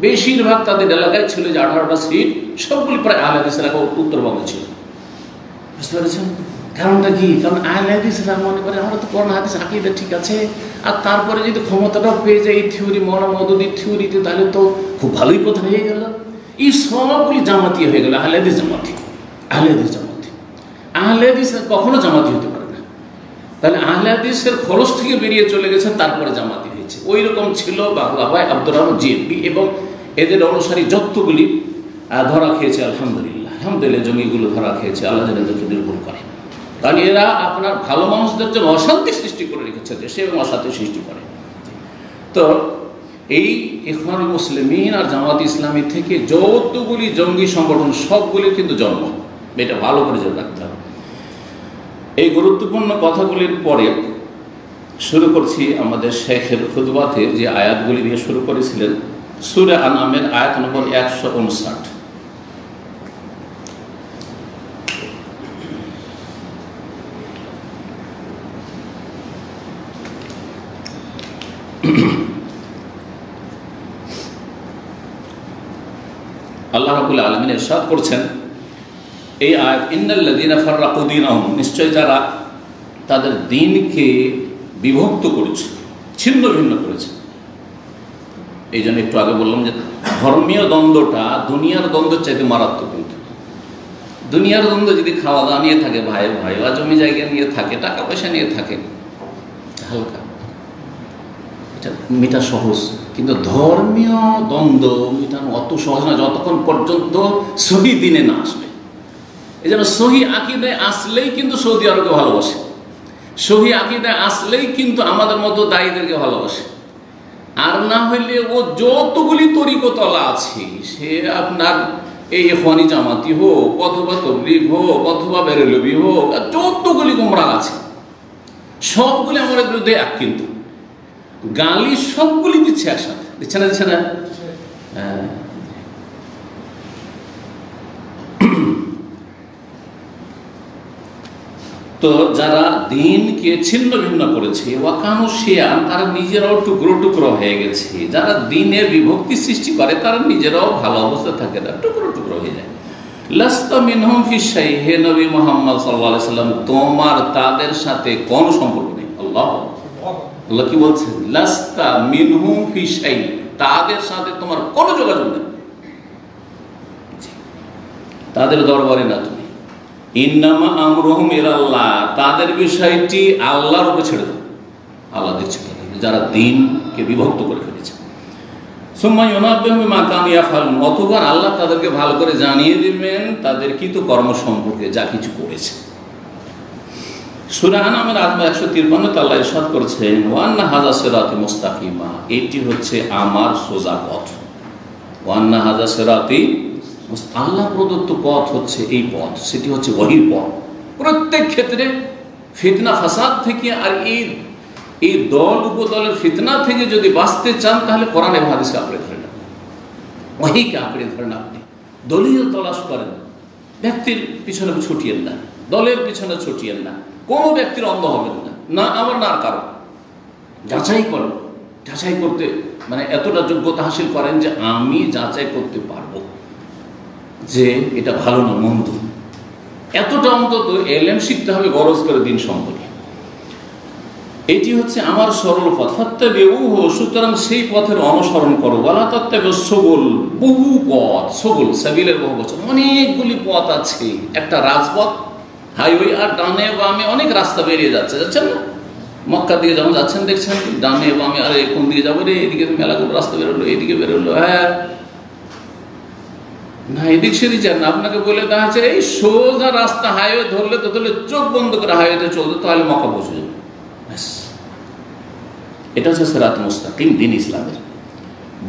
বেশিরভাগ তাদের এলাকায় ছিল যে 18টা সিট সবগুলি প্রায় আহলে হাদিস এলাকা উত্তরবঙ্গে ছিল। বুঝতে পেরেছেন কারণটা কি? কারণ আহলে হাদিসরা মনে করে আমরা তো কোরআন হাদিস আকীদা ঠিক আছে, আর তারপরে যদি ক্ষমতাটাও পেয়ে যায় এই থিওরি, মাওলানা মওদুদীর থিওরিতে, তাহলে তো খুব ভালোই কথা হয়ে গেল। এই সবগুলি জামাতি হয়ে গেল, আহলে হাদিস জামাতি। আহলে হাদিস কখনো জামাতি হতে পারে না। তাহলে আহলে হাদিসের খরচ থেকে বেরিয়ে চলে গেছে, তারপরে জামাতি হয়েছে। ওই রকম ছিল বাংলা ভাই আব্দুর রহমান জিএমবি এবং এদের অনুসারী যতগুলি ধরা খেয়েছে। আলহামদুলিল্লাহ জমিগুলো ধরা খেয়েছে, আল্লাহ যেন এদেরকে নির্মূল করে। কারণ এরা আপনার ভালো মানুষদের জন্য অশান্তি সৃষ্টি করে রেখেছে দেশে, এবং অশান্তি সৃষ্টি করে। তো এই ইখওয়ানুল মুসলিমিন আর জামাত ইসলামী থেকে যতগুলি জঙ্গি সংগঠন সবগুলির কিন্তু জন্ম, এটা ভালো করে জেনে রাখতে হবে। এই গুরুত্বপূর্ণ কথাগুলির পরে শুরু করছি আমাদের শেখের খুতবাতে যে আয়াতগুলি দিয়ে শুরু করেছিলেন। সূরা আনআমের আয়াত নম্বর 159। আল্লাহ রাব্বুল আলামিন ইরশাদ করছেন এই আয়াত, ইন্নাল্লাযীনা ফাররাকু দীনাহুম, নিশ্চয় যারা তাদের দ্বীনকে বিভক্ত করেছে, ছিন্ন ভিন্ন করেছে। এই জন্য একটু আগে বললাম যে ধর্মীয় দ্বন্দ্বটা দুনিয়ার দ্বন্দ্বের চাইতে মারাত্মক। কিন্তু দুনিয়ার দ্বন্দ্ব যদি খাওয়া দাওয়া নিয়ে থাকে, ভাই বা জমি জায়গা নিয়ে থাকে, টাকা পয়সা নিয়ে থাকে, হালকা, এটা মেটা সহজ। কিন্তু ধর্মীয় দ্বন্দ্ব মেটানো অত সহজ না যতক্ষণ পর্যন্ত সহি দিনে না আসবে। এই জন্য সহি আকীদায় আসলেই কিন্তু সৌদি আরবকে ভালোবাসে, সহি আকীদায় আসলেই কিন্তু আমাদের মতো দায়ীদেরকে ভালোবাসে। আর না হইলে ও যতগুলি তরিকতলা আছে, সে আপনার এই ইখওয়ানি জামাতি হোক, অথবা তবলিগ হোক, অথবা বেরেলভি হোক, আর যতগুলি গোমরাহ আছে সবগুলি আমাদের বিরুদ্ধে এক। কিন্তু গালি সবগুলি দিচ্ছে একসাথে, দিচ্ছে না? তো যারা দিনকে ছিন্ন ভিন্ন করেছে, ওয়াকানু শিয়ান, তারা নিজেরাও টুকরো টুকরো হয়ে গেছে। যারা দিনের বিভক্তি সৃষ্টি করে তারা নিজেরাও ভালো অবস্থা থাকে না, টুকরো টুকরো হয়ে যায়। লাস্তা মিনহুম ফি শাই, হে নবী মুহাম্মদ সাল্লাল্লাহু আলাইহি সাল্লাম, তোমার তাদের সাথে কোনো সম্পর্ক নেই। আল্লাহ কি বলছেন? লাস্তা মিনহুম ফি শাই, তাদের সাথে তোমার কোনো যোগাযোগ নেই, তাদের দরবারে না তুমি। ইন্নামা আমরুহুম ইলাল্লাহ, তাদের বিষয়টি আল্লাহর উপর ছেড়ে দাও, আল্লাহ দেখছে যারা দিনকে বিভক্ত করে ফেলেছে। সুম্মা ইউনাব্বিহুম বিমা কানু ইয়াফআলুন, অতঃপর আল্লাহ তাদেরকে ভালো করে জানিয়ে দিবেন তাদের কৃত কর্ম সম্পর্কে, যা কিছু করেছে। সূরা আনামের 153 আল্লাহ ইরশাদ করেছেন, ওয়া আন্না হাযা সিরাতি মুস্তাকিমা, এটি হচ্ছে আমার সোজা পথ। ওয়া আন্না হাযা সিরাতি, আল্লাহ প্রদত্ত পথ হচ্ছে এই পথ, সেটি হচ্ছে ওহীর পথ। প্রত্যেক ক্ষেত্রে ফিতনা ফাসাদ থেকে আর এই দল উপদলের ফিতনা থেকে যদি বাঁচতে চান তাহলে কোরআন এবং হাদিসকে আঁকড়ে ধরেন, ওহীকে আঁকড়ে ধরেন। আপনি দলীয় তলাশ করেন, ব্যক্তির পিছনে ছুটিয়েন না, দলের পিছনে ছুটিয়েন না, কোনো ব্যক্তির অন্ধ হবেন না, না আমার না কারো। যাচাই করেন, যাচাই করতে মানে এতটা যোগ্যতা হাসিল করেন যে আমি যাচাই করতে পারবো যে এটা ভালো না মন্দ। এতটা অন্তত এলেম শিখতে হবে গরজ করে দিন সম্পর্কে। এটি হচ্ছে আমার সরল পথ, ফাত্তাবিউহু, সুতরাং সেই পথের অনুসরণ করো। ওয়ালা তাত্তাবিউস সুবুল, বহু পথ, সুবুল সাবিলের বহু বচন, অনেকগুলি পথ আছে। একটা রাজপথ, হাইওয়ে, আর ডানে বামে অনেক রাস্তা বেরিয়ে যাচ্ছেন না? মক্কা দিকে যখন যাচ্ছেন দেখছেন ডানে বামে, আরে কোন দিকে যাবো রে, এদিকে মেলাগুলো রাস্তা বেরোলো, এদিকে বেরোলো, হ্যাঁ না এদিক সেদিক যান না, আপনাকে বলে দেওয়া হচ্ছে এই সোজা রাস্তা, হাইওয়ে ধরলে তো ধরলে চোখ বন্ধ করে হাইওয়েতে চলতে, তাহলে মক্কা পৌঁছে যাবে। এটা হচ্ছে সিরাত মুস্তাকিম, দিন ইসলামের।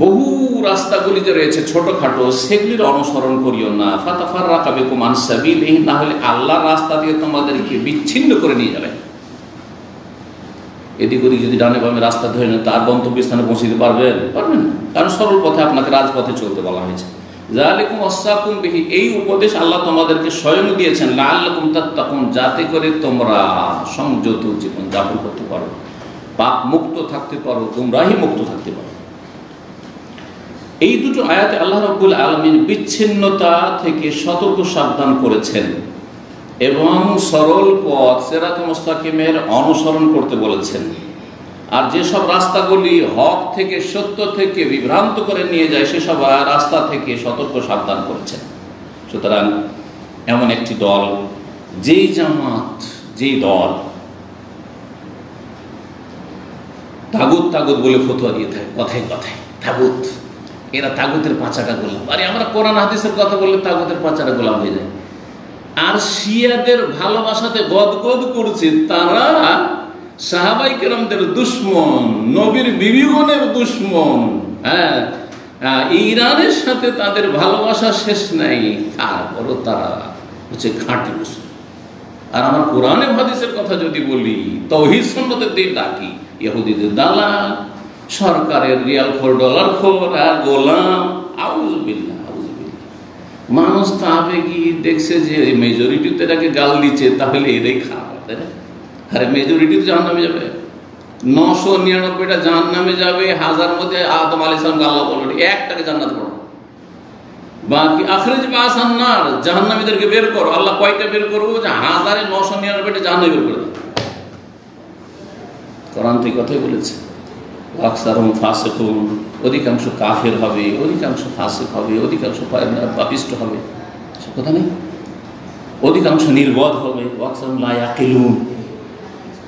বহু রাস্তাগুলি যে রয়েছে ছোটখাটো, সেগুলির অনুসরণ করিও না। ফাতাফাররাকা বিকুম আন সাবিলিহি, না হলে আল্লাহর রাস্তা থেকে তোমাদেরকে বিচ্ছিন্ন করে নিয়ে যাবে। এদিক ওদিক যদি ডানে বামে রাস্তা ধরে নেন, তার গন্তব্যস্থানে পৌঁছতে পারবেন না, কারণ সরল পথে আপনাকে রাজপথে চলতে বলা হয়েছে। যালিকুম ওয়াসাকুম বিহি, এই উপদেশ আল্লাহ তোমাদেরকে স্বয়ং দিয়েছেন, লাআল্লাকুম তাত্তাকুন, যাতে করে তোমরা সংযত জীবন যাপন করতে পারো, পাপ মুক্ত থাকতে পারো, গুমরাহি মুক্ত থাকতে পারো। এই দুটো আয়াতে আল্লাহ রাব্বুল আলামিন বিচ্ছিন্নতা থেকে সতর্ক সাবধান করেছেন এবং সরল পথ সিরাত মুস্তাকিমের অনুসরণ করতে বলেছেন। আর যেসব রাস্তাগুলি হক থেকে, সত্য থেকে বিভ্রান্ত করে নিয়ে যায়, সেসব রাস্তা থেকে সতর্ক সাবধান করেছেন। সুতরাং এমন একটি দল, যেই জামাত, যেই দল তাগুত তাগুত বলে ফতোয়া দিয়ে থাকে, কথায় কথায় তাগুত, এরা তাগুতের পাঁচাটা গোলাম। আরে আমরা কোরআন হাদিসের কথা বললে তাগুতের পাঁচাটা গোলাম হয়ে যায়। আর শিয়াদের ভালোবাসাতে গদগদ করছে, তারা সাহাবাই কেরামদের দুশ্মন, নবীর বিবিগণের দুশ্মন। হ্যাঁ, ইরানের সাথে তাদের ভালোবাসা শেষ নাই, তারপরও তারা হচ্ছে খাঁটি মুসলিম। আর আমার কোরআনে হাদিসের কথা যদি বলি, তাওহীদ সুন্নতের দিকে ডাকি, ইহুদিদের দালাল, সরকারের রিয়াল খোর, ডলার খোর, আর গোলাম। আউযুবিল্লাহ, আউযুবিল্লাহ। মানুষ তো আবেগী দেখছে যে মেজরিটিতে এটাকে গাল দিচ্ছে, তাহলে এটাই খারাপ, তাই না? আরে মেজরিটি তো জাহান্নামে যাবে, 999টা জাহান্নামে যাবে। 1000 মধ্যে আদম আলাইহিস সালামকে আল্লাহ বললেন একটাকে জান্নাত করো, বাকি আখরিজ বাসান নার, জাহান্নামীদেরকে বের করো। আল্লাহ কয়টা বের করবো? যে 1999টা জাহান্নামে বের করে দাও। কোরআন থেকে কথাই বলেছে, আকসারুহুম ফাসিকুন, অধিকাংশ কাফের হবে, অধিকাংশ ফাসিক হবে, অধিকাংশ পাপিষ্ট হবে, সে কথা নেই। অধিকাংশ নির্বোধ হবে, আকসারুহুম লা ইয়াকিলুন,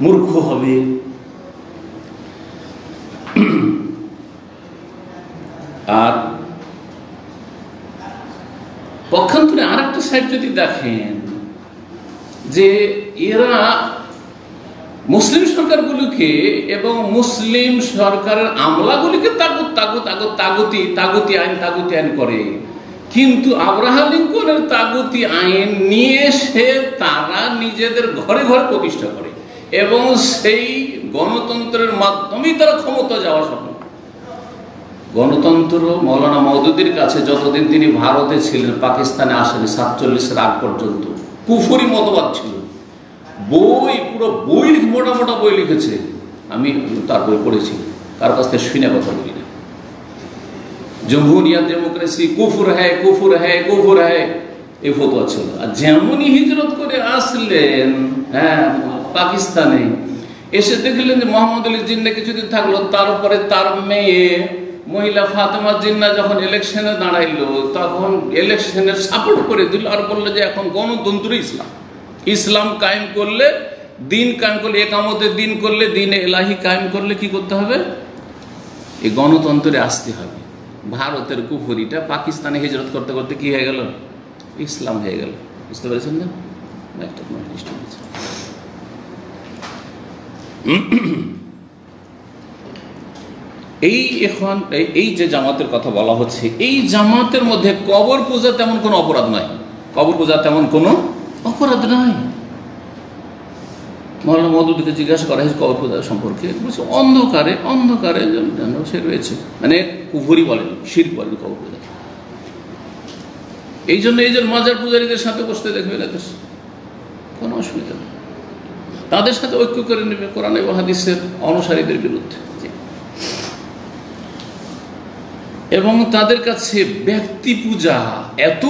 মূর্খ হবে। আর পক্ষান্তরে আর একটা সাইড যদি দেখেন, যে এরা মুসলিম সরকারগুলিকে এবং মুসলিম সরকারের আমলাগুলিকে তাগুতি আইন করে, কিন্তু আব্রাহাম লিঙ্কনের তাগুতি আইন নিয়ে এসে তারা নিজেদের ঘরে ঘরে প্রতিষ্ঠা করে এবং সেই গণতন্ত্রের মাধ্যমেই তারা ক্ষমতা যাওয়া সম্ভব। গণতন্ত্র মৌলানা মওদুদির কাছে যতদিন তিনি ভারতে ছিলেন, পাকিস্তানে আসেনি, 47-এর আগ পর্যন্ত কুফরি মতবাদ ছিল। বই, পুরো বই মোটা মোটা বই লিখেছে। আমি তার বই পড়েছি, কার কাছ থেকে শুনে কথা বলি না। জমহুরিয়াত, ডেমোক্রেসি কুফর হ্যায়, কুফর হ্যায়, কুফর হ্যায়, এই ফতোয়া ছিল। আর যেমনই হিজরত করে আসলেন পাকিস্তানে, এসে দেখলেন যে মোহাম্মদ আলী জিন্না কিছুদিন থাকলো, তারপরে তার মেয়ে মহিলা ফাতেমা জিন্না যখন ইলেকশনে দাঁড়াইলো, তখন ইলেকশনের সাপোর্ট করে দিল আর বললো যে এখন গণতন্ত্র ইসলাম, ইসলাম কায়েম করলে, দিন কায়েম করলে, একামতের দিন করলে, দিন এলাহি কায়েম করলে কি করতে হবে? এই গণতন্ত্রে আসতে হবে। ভারতের কুফরিটা পাকিস্তানে হিজরত করতে করতে কি হয়ে গেল? ইসলাম হয়ে গেল। বুঝতে পেরেছেন না? একটা এই যে জামাতের কথা বলা হচ্ছে, এই জামাতের মধ্যে কবর পূজা তেমন কোনো অপরাধ নয়। কবর পূজা তেমন কোনো অপরাধ নয়। মৌলানা মওদুদীকে জিজ্ঞাসা করা হয়েছে কবর পূজা সম্পর্কে, বলছে অন্ধকারে অন্ধকারে যেন সে রয়েছে, মানে কুফরি বলেন, শিরক বলেন কবর পূজা। এই জন্য মাজার পূজারীদের সাথে বসতে দেখবে না, কোনো অসুবিধা নেই, তাদের সাথে ঐক্য করে নেবে কোরআন এবং হাদিসের অনুসারীদের বিরুদ্ধে। এবং তাদের কাছে ব্যক্তি পূজা এত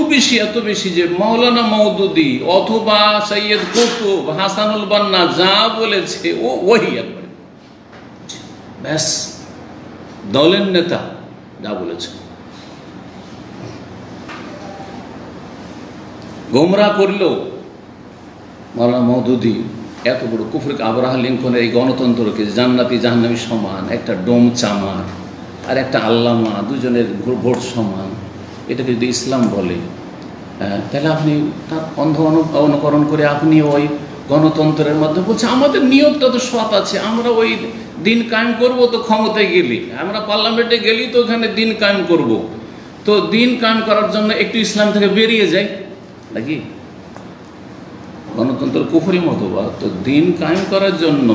বেশি যে মাওলানা মওদুদী অথবা সৈয়দ কুতুব, হাসানুল বান্না যা বলেছে ওই একবারে ব্যাস, দলের নেতা যা বলেছে। গোমরাহ করলেও মাওলানা মওদুদী এত বড় কুফরকে, আব্রাহা লিঙ্কনের এই গণতন্ত্রকে জান্নাতি জাহান্নামী সমান, একটা ডোম চামার আর একটা আল্লামা, দুজনের ভোট সমান, এটাকে যদি ইসলাম বলে, তাহলে আপনি তার অন্ধ অনুকরণ করে আপনি ওই গণতন্ত্রের মধ্যে বলছে আমাদের নিয়তটা তো সৎ আছে, আমরা ওই দিন কায়েম করব, তো ক্ষমতায় গেলি, আমরা পার্লামেন্টে গেলি তো ওখানে দিন কায়েম করব, তো দিন কায়েম করার জন্য একটু ইসলাম থেকে বেরিয়ে যাই নাকি? গণতন্ত্র কুফরি মতবাদ। তো দিন কায়েম করার জন্য,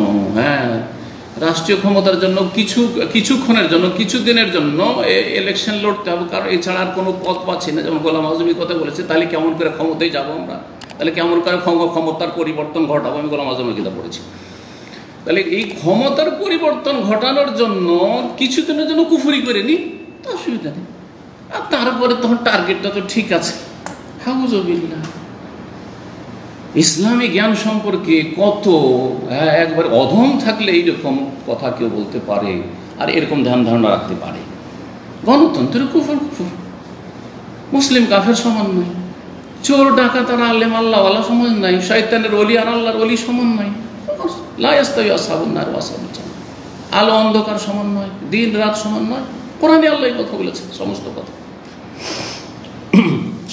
রাষ্ট্রীয় ক্ষমতার জন্য কিছুক্ষণের জন্য, কিছুদিনের জন্য ইলেকশন লড়তে হবে, কারণ এছাড়া আর কোনো পথ পাচ্ছি না। যেমন গোলাম আজমি কথা বলেছে, তাহলে কেমন করে ক্ষমতায় যাবো আমরা, তাহলে কেমন করে ক্ষমতার পরিবর্তন ঘটাবো? আমি গোলাম আজমের কিতাব পড়েছি। তাহলে এই ক্ষমতার পরিবর্তন ঘটানোর জন্য কিছুদিনের জন্য কুফরি করে নি, তো অসুবিধা নেই। আর তারপরে তখন টার্গেটটা তো ঠিক আছে। হাউজুবিল্লাহ, ইসলামী জ্ঞান সম্পর্কে কত একবার অধম থাকলে এইরকম কথা কেউ বলতে পারে আর এরকম ধ্যান ধারণা রাখতে পারে। গণতন্ত্রের কুফর, মুসলিম কাফের সমান নয়, চোর ডাকাত আর আলেম আল্লাহওয়ালা সমান নাই, শয়তানের ওলি আর আল্লাহর ওলি সমান নয়, লা ইয়াস্তাওয়ি আসহাবুন নার ওয়া আসহাবুল জান্নাহ, আলো অন্ধকার সমান নয়, দিন রাত সমান নয়। কোরআনে আল্লাহ কথা বলেছে, সমস্ত কথা।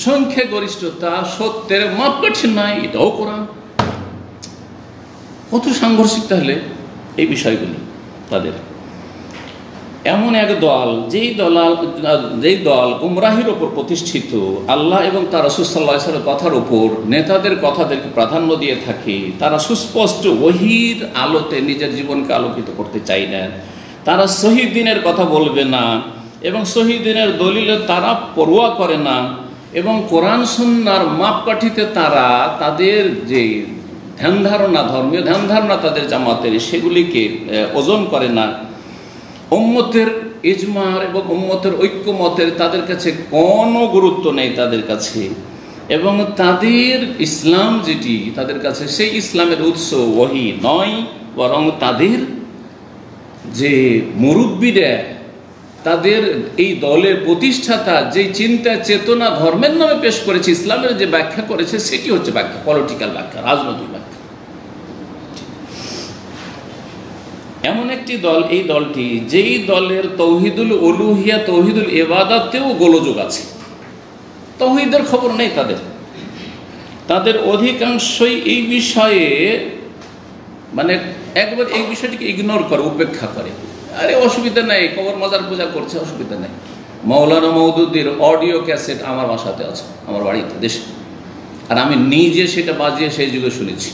সংখ্যা গরিষ্ঠতা সত্যের মাপকাঠি নাই, এটাও কোরআন। কত সাংঘর্ষিক তাহলে এই বিষয়গুলি তাদের। এমন এক দল, যেই দল গুমরাহির ওপর প্রতিষ্ঠিত, আল্লাহ এবং তার রাসূল সাল্লাল্লাহু আলাইহি ওয়াসাল্লামের কথার উপর, নেতাদের কথাদেরকে প্রাধান্য দিয়ে থাকে, তারা সুস্পষ্ট ওহীর আলোতে নিজের জীবনকে আলোকিত করতে চায় না, তারা সহিহ দ্বীনের কথা বলবে না এবং সহিহ দ্বীনের দলিলে তারা পরোয়া করে না, এবং কোরআন সুন্নাহর মাপকাঠিতে তারা তাদের যে ধ্যান ধারণা, ধর্মীয় ধ্যান ধারণা তাদের জামাতের, সেগুলিকে ওজন করে না। উম্মতের ইজমার এবং উম্মতের ঐক্যমতের তাদের কাছে কোনো গুরুত্ব নেই তাদের কাছে, এবং তাদের ইসলাম যেটি তাদের কাছে, সেই ইসলামের উৎস ওহী নয়, বরং তাদের যে মুরব্বীরা, তাদের এই দলের প্রতিষ্ঠাতা যে চিন্তা চেতনা ধর্মের নামে পেশ করেছে, ইসলামের যে ব্যাখ্যা করেছে, সেটি হচ্ছে ব্যাখ্যা, পলিটিক্যাল ব্যাখ্যা, রাজনৈতিক ব্যাখ্যা। এমন একটি দল, এই দলটি, যেই দলের তৌহিদুল উলুহিয়া, তৌহিদুল ইবাদাতেও গোলযোগ আছে, তৌহিদের খবর নেই তাদের অধিকাংশই এই বিষয়ে, মানে একবার এই বিষয়টিকে ইগনোর করে, উপেক্ষা করে। আরে অসুবিধা নাই, কবর মাজার পূজা করছে, অসুবিধা নাই। মাওলানা মওদুদীর অডিও ক্যাসেট আমার বাসাতে আছে, আমার বাড়িতে, দেশে, আর আমি নিজে সেটা বাজিয়ে সেই যুগে শুনেছি,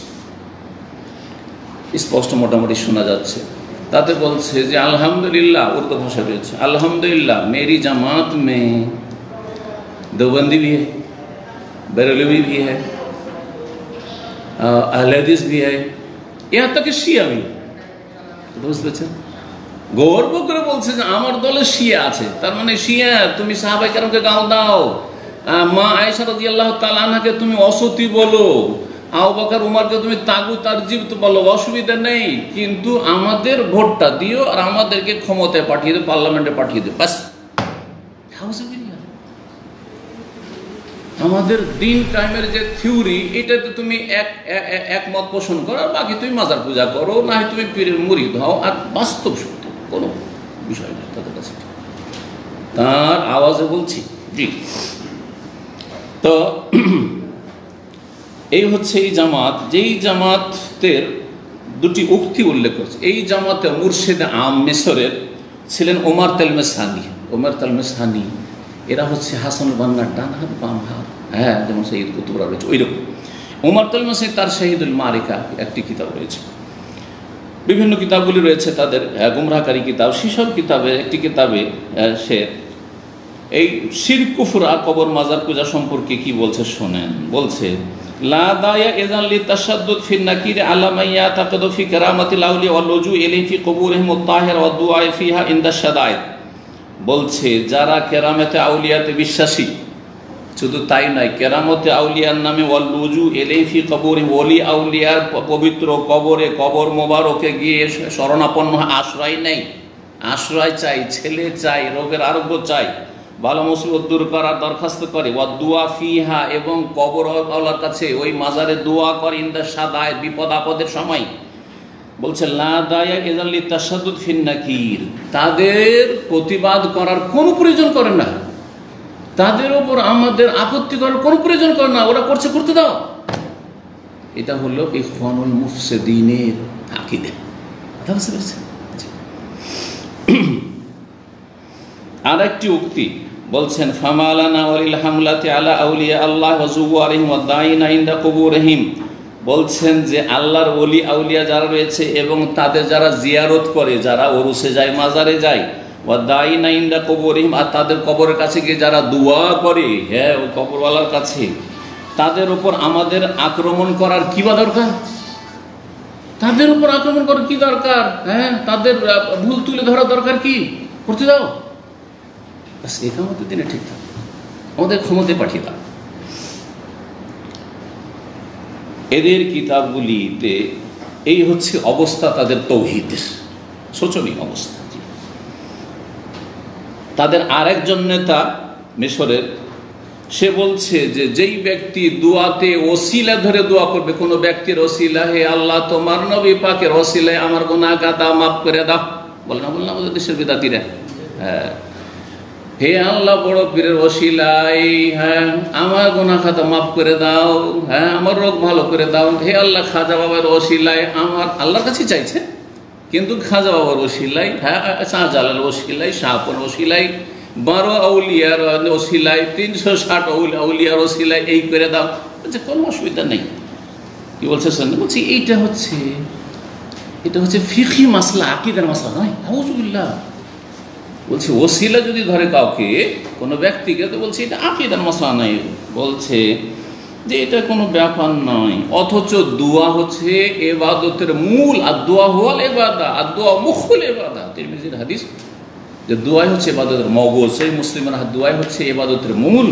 স্পষ্ট মোটামুটি শোনা যাচ্ছে। তাতে বলছে যে আলহামদুলিল্লাহ, উর্দু ভাষা রয়েছে, আলহামদুলিল্লাহ मेरी जमात में देवबंदी भी है, बरेलवी भी है, अहले हदीस भी है, यहाँ तक শিয়া भी, বুঝতে পেরেছেন? গর্ব করে বলছে যে আমার দলে শিয়া আছে, তার মানে শিয়া তুমি সাহাবায়ে কেরামকে গাল দাও, মা আয়েশা রাদিয়াল্লাহু তাআলা আনহাকে তুমি অসতী বলো, আবু বকর উমরকে তুমি তাগুত আর জিবত বলো, অসুবিধা নেই, কিন্তু আমাদের ভোটটা দিও আর আমাদেরকে ক্ষমতায় পাঠিয়ে দিও, পার্লামেন্টে পাঠিয়ে দিও, বাস। আমাদের দিন কায়েমের যে থিওরি, এটাতে তুমি একমত পোষণ করো, আর বাকি তুমি মাজার পূজা করো, না হয় তুমি পীরের মুরিদ হও, আর বাস্তব সত্য কোনো বিষয় নেই তাদের কাছে। তার আওয়াজে বলছি জি। তো এই হচ্ছে এই জামাত, যেই জামাতের দুটি উক্তি উল্লেখ করছে। এই জামাতে মুর্শিদ আম মিশরের ছিলেন ওমর তেলমেসানি। ওমর তেলমেসানি এরা হচ্ছে হাসানুল বান্নার ডান হাত বাম হাত, হ্যাঁ, যেমন শহীদ কুতুবরা রয়েছে ওই রকম। ওমর তেলমেসানি তার শহীদুল মারিকা একটি কিতাব রয়েছে, বিভিন্ন কিতাবগুলি রয়েছে তাদের গুমরাহকারী কিতাব। সেসব কিতাবে একটি কিতাবে সে এই শিরক কুফর আর কবর মাজার পূজা সম্পর্কে কি বলছে শোনেন। বলছে লা দায়া ইযান লিতাশাদ্দুদ ফি নাকির আলা মান ইয়াতাকাদু ফি কারামাতিল আউলিয়া ওয়াল লুজু ইলাইহি ফি কুবুরিহিম আত-তাহিরা ওয়াদ দুআ ফিহা ইনদা শাদায়েদ। বলছে যারা কেরামতে আউলিয়াতে বিশ্বাসী, শুধু তাই নয়, কেরামতে আউলিয়ার নামে ওয়াল লুজু ইলাইহি ফি কুবুরিহিম, ওলি আউলিয়ার পবিত্র কবরে, কবর মোবারকে গিয়ে শরণাপন্ন, আশ্রয় নেই, আশ্রয় চাই, ছেলে চাই, রোগের আরোগ্য চাই, ভালো মুসিবত দূর করার দরখাস্ত করে, ওয়া দুআ ফিহা, এবং কবর আল্লাহর কাছে ওই মাজারে দোয়া করে, ইনদা শাদায়েদ, বিপদ আপদের সময়। বলছে লা দায়া ইযান লিতাশাদ্দুদ ফিন নাকির, তাদের প্রতিবাদ করার কোনো প্রয়োজন করে না, তাদের উপর আমাদের আপত্তি করার কোনো প্রয়োজন করে না, ওরা করছে করতে দাও। এটা হলো ইখওয়ানুল মুফসিদিনের আকীদা। আর একটি উক্তি বলছেন ফামালানা ওয়ালিল হামলাতি আলা আউলিয়া আল্লাহ ওয়া যুওয়ারিহিম ওয়া দাইনা ইনদা কুবুরিহিম। বলছেন যে আল্লাহর ওলি আউলিয়া যারা রয়েছে এবং তাদের যারা জিয়ারত করে, যারা ওরুসে যায়, মাজারে যায়, ওয়া দাইনা ইনদা কুবুরিহিম, আর তাদের কবরের কাছে গিয়ে যারা দোয়া করে, হ্যাঁ, ওই কবরওয়ালার কাছে, তাদের উপর আমাদের আক্রমণ করার কি বা দরকার? তাদের উপর আক্রমণ করার কি দরকার? হ্যাঁ, তাদের ভুল তুলে ধরা দরকার কি? করতে দাও, বাস। একামতের দিনে ঠিক থাকবে, আমাদের ক্ষমতায় পাঠিয়ে দাও। এদের কিতাবগুলিতে এই হচ্ছে অবস্থা তাদের তৌহিদের, শোচনীয় অবস্থা। তাদের আরেকজন নেতা মিশরের, সে বলছে যে যেই ব্যক্তি দোয়াতে ওসিলা ধরে দোয়া করবে, কোনো ব্যক্তির ওসিলা, হে আল্লাহ তোমার নবী পাকের ওসিলায় আমার গুনাহ খাতা মাফ করে দাও, বলে না আমাদের দেশের বিদাতিরা, হ্যাঁ, হে আল্লাহ বড় পীরের ওসিলাই, হ্যাঁ, আমার গুনাহ খাতা মাফ করে দাও, হ্যাঁ, আমার রোগ ভালো করে দাও, হে আল্লাহ খাজা বাবার ওসিলাই, আমার আল্লাহর কাছে চাইছে, কিন্তু খাজা বাবার ওসিলাই, হ্যাঁ, শাহজালাল ওসিলাই, শাহপুর ওসিলাই, 12 আউলিয়ার ওসিলাই, 360 আউলিয়ার ওসিলাই, এই করে দাও, বলছে কোনো অসুবিধা নেই। কি বলছে শোন, বলছি এটা হচ্ছে ফিকহি মাসলা, আকীদার মাসলা নয়। আউযুবিল্লাহ। বলছে ওসিলা যদি ধরে কাউকে, কোনো ব্যক্তিকে, তো বলছে এটা আকীদার মাসলা নাই, বলছে যে এটা কোনো ব্যাপার নয়। অথচ দোয়া হচ্ছে ইবাদতের মূল, আর দোয়া হওয়াল ইবাদা, আর দোয়া মুখুল ইবাদা। তিরমিজির হাদিস যে দোয়াই হচ্ছে ইবাদতের মগজ, সেই মুসলিমের দোয়াই হচ্ছে ইবাদতের মূল।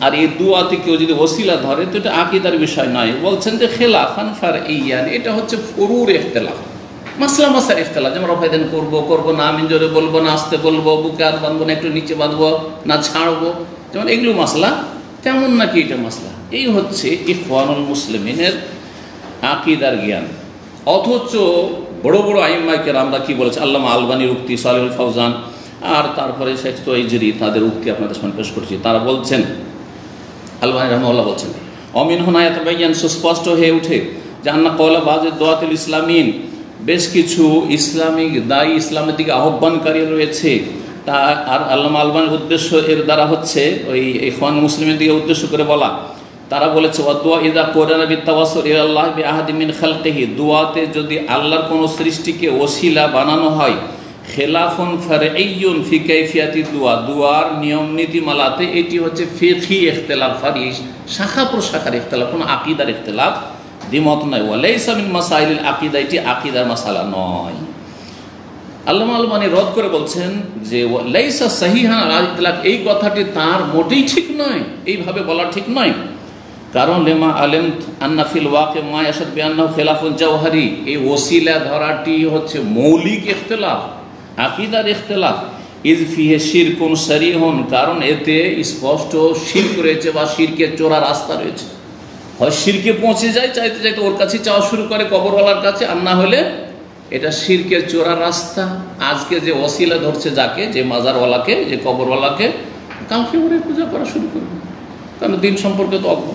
আর এই দোয়াতে কেউ যদি ওসিলা ধরে তো এটা আকীদার বিষয় নয়। বলছেন যে খেলাফান ফারঈয়ান, এটা হচ্ছে ফুরুর ইখতিলাফ, মাসলা মাসার ইখতিলাফ, যেমন রফায়দান করবো না, আমিন জোরে বলবো না, আস্তে বলবো, বুকে হাত বাঁধবো না, একটু নিচে বাঁধবো না, ছাড়বো, যেমন এগুলো মাসলা, তেমন নাকি এটা মাসলা। এই হচ্ছে ইখওয়ানুল মুসলিমিনের আকীদার জ্ঞান। অথচ বড় বড় আইম্মায়ে কেরামরা কি বলেছে, আল্লামা আলবানীর উক্তি, সালেহুল ফাওজান, আর তারপরে শেখ তোয়াইজরি, তাদের উক্তি আপনাদের সামনে পেশ করছি। তারা বলছেন, আলবানী রাহমাহুল্লাহ বলছেন, অমিন হুনায়াত বাইয়ান, সুস্পষ্ট হয়ে উঠে যে আন্না কওলা বাযে দোয়াতুল ইসলামিন, বেশ কিছু ইসলামিক দায়ী, ইসলামের দিকে আহ্বানকারী রয়েছে। তা আর আল্লামা আলবানীর উদ্দেশ্য এর দ্বারা হচ্ছে ওই ইখওয়ান মুসলিমের দিকে উদ্দেশ্য করে বলা। তারা বলেছে ওয়াদুয়া ইযা কুরানা বিতাওয়াসসুল ইলাল্লাহ বিআহাদি মিন খালকিহি, দোয়াতে যদি আল্লাহর কোনো সৃষ্টিকে ওসিলা বানানো হয়, খেলাফুন ফারঈয়ুন ফি কাইফিয়াতি দোয়া, দোয়ার নিয়ম নীতিমালাতে এটি হচ্ছে ফিকহি ইখতিলাফ, শাখা প্রশাখার ইখতিলাফ, কোনো আকীদার ইখতিলাফ। দ্বিমত নয়। ওয়ালাইসা মিন মাসাইলিল আকিদা, এটি আকিদার মাসালা নয়। আল্লামা আলবানী রদ করে বলছেন যে লাইসা সাহিহান আলা ইতলাক, এই কথাটি তার মোটেই ঠিক নয়, এইভাবে বলা ঠিক নয়। কারণ লেমা আলেম আন্না ফিল ওয়াকে মা ইয়াশাদ বিআন্নাহু খিলাফুল জাওহারি, এই ওসিলা ধরাটি হচ্ছে মৌলিক ইখতিলাফ, আকিদার ইখতিলাফ। ইজ ফিহে শিরকুন সারিহুন, কারণ এতে স্পষ্ট শিরক রয়েছে বা শিরকের চোরা রাস্তা রয়েছে। হয় শিরকে পৌঁছে যায়, চাইতে চাইতে ওর কাছে চাওয়া শুরু করে কবরওয়ালার কাছে, আর না হলে এটা শিরকের চোরা রাস্তা। আজকে যে ওসিলা ধরছে যাকে, যে মাজারওয়ালাকে, যে কবরওয়ালাকে, কালকে ওরে পূজা করা শুরু করবে, কারণ দিন সম্পর্কে তো অজ্ঞ।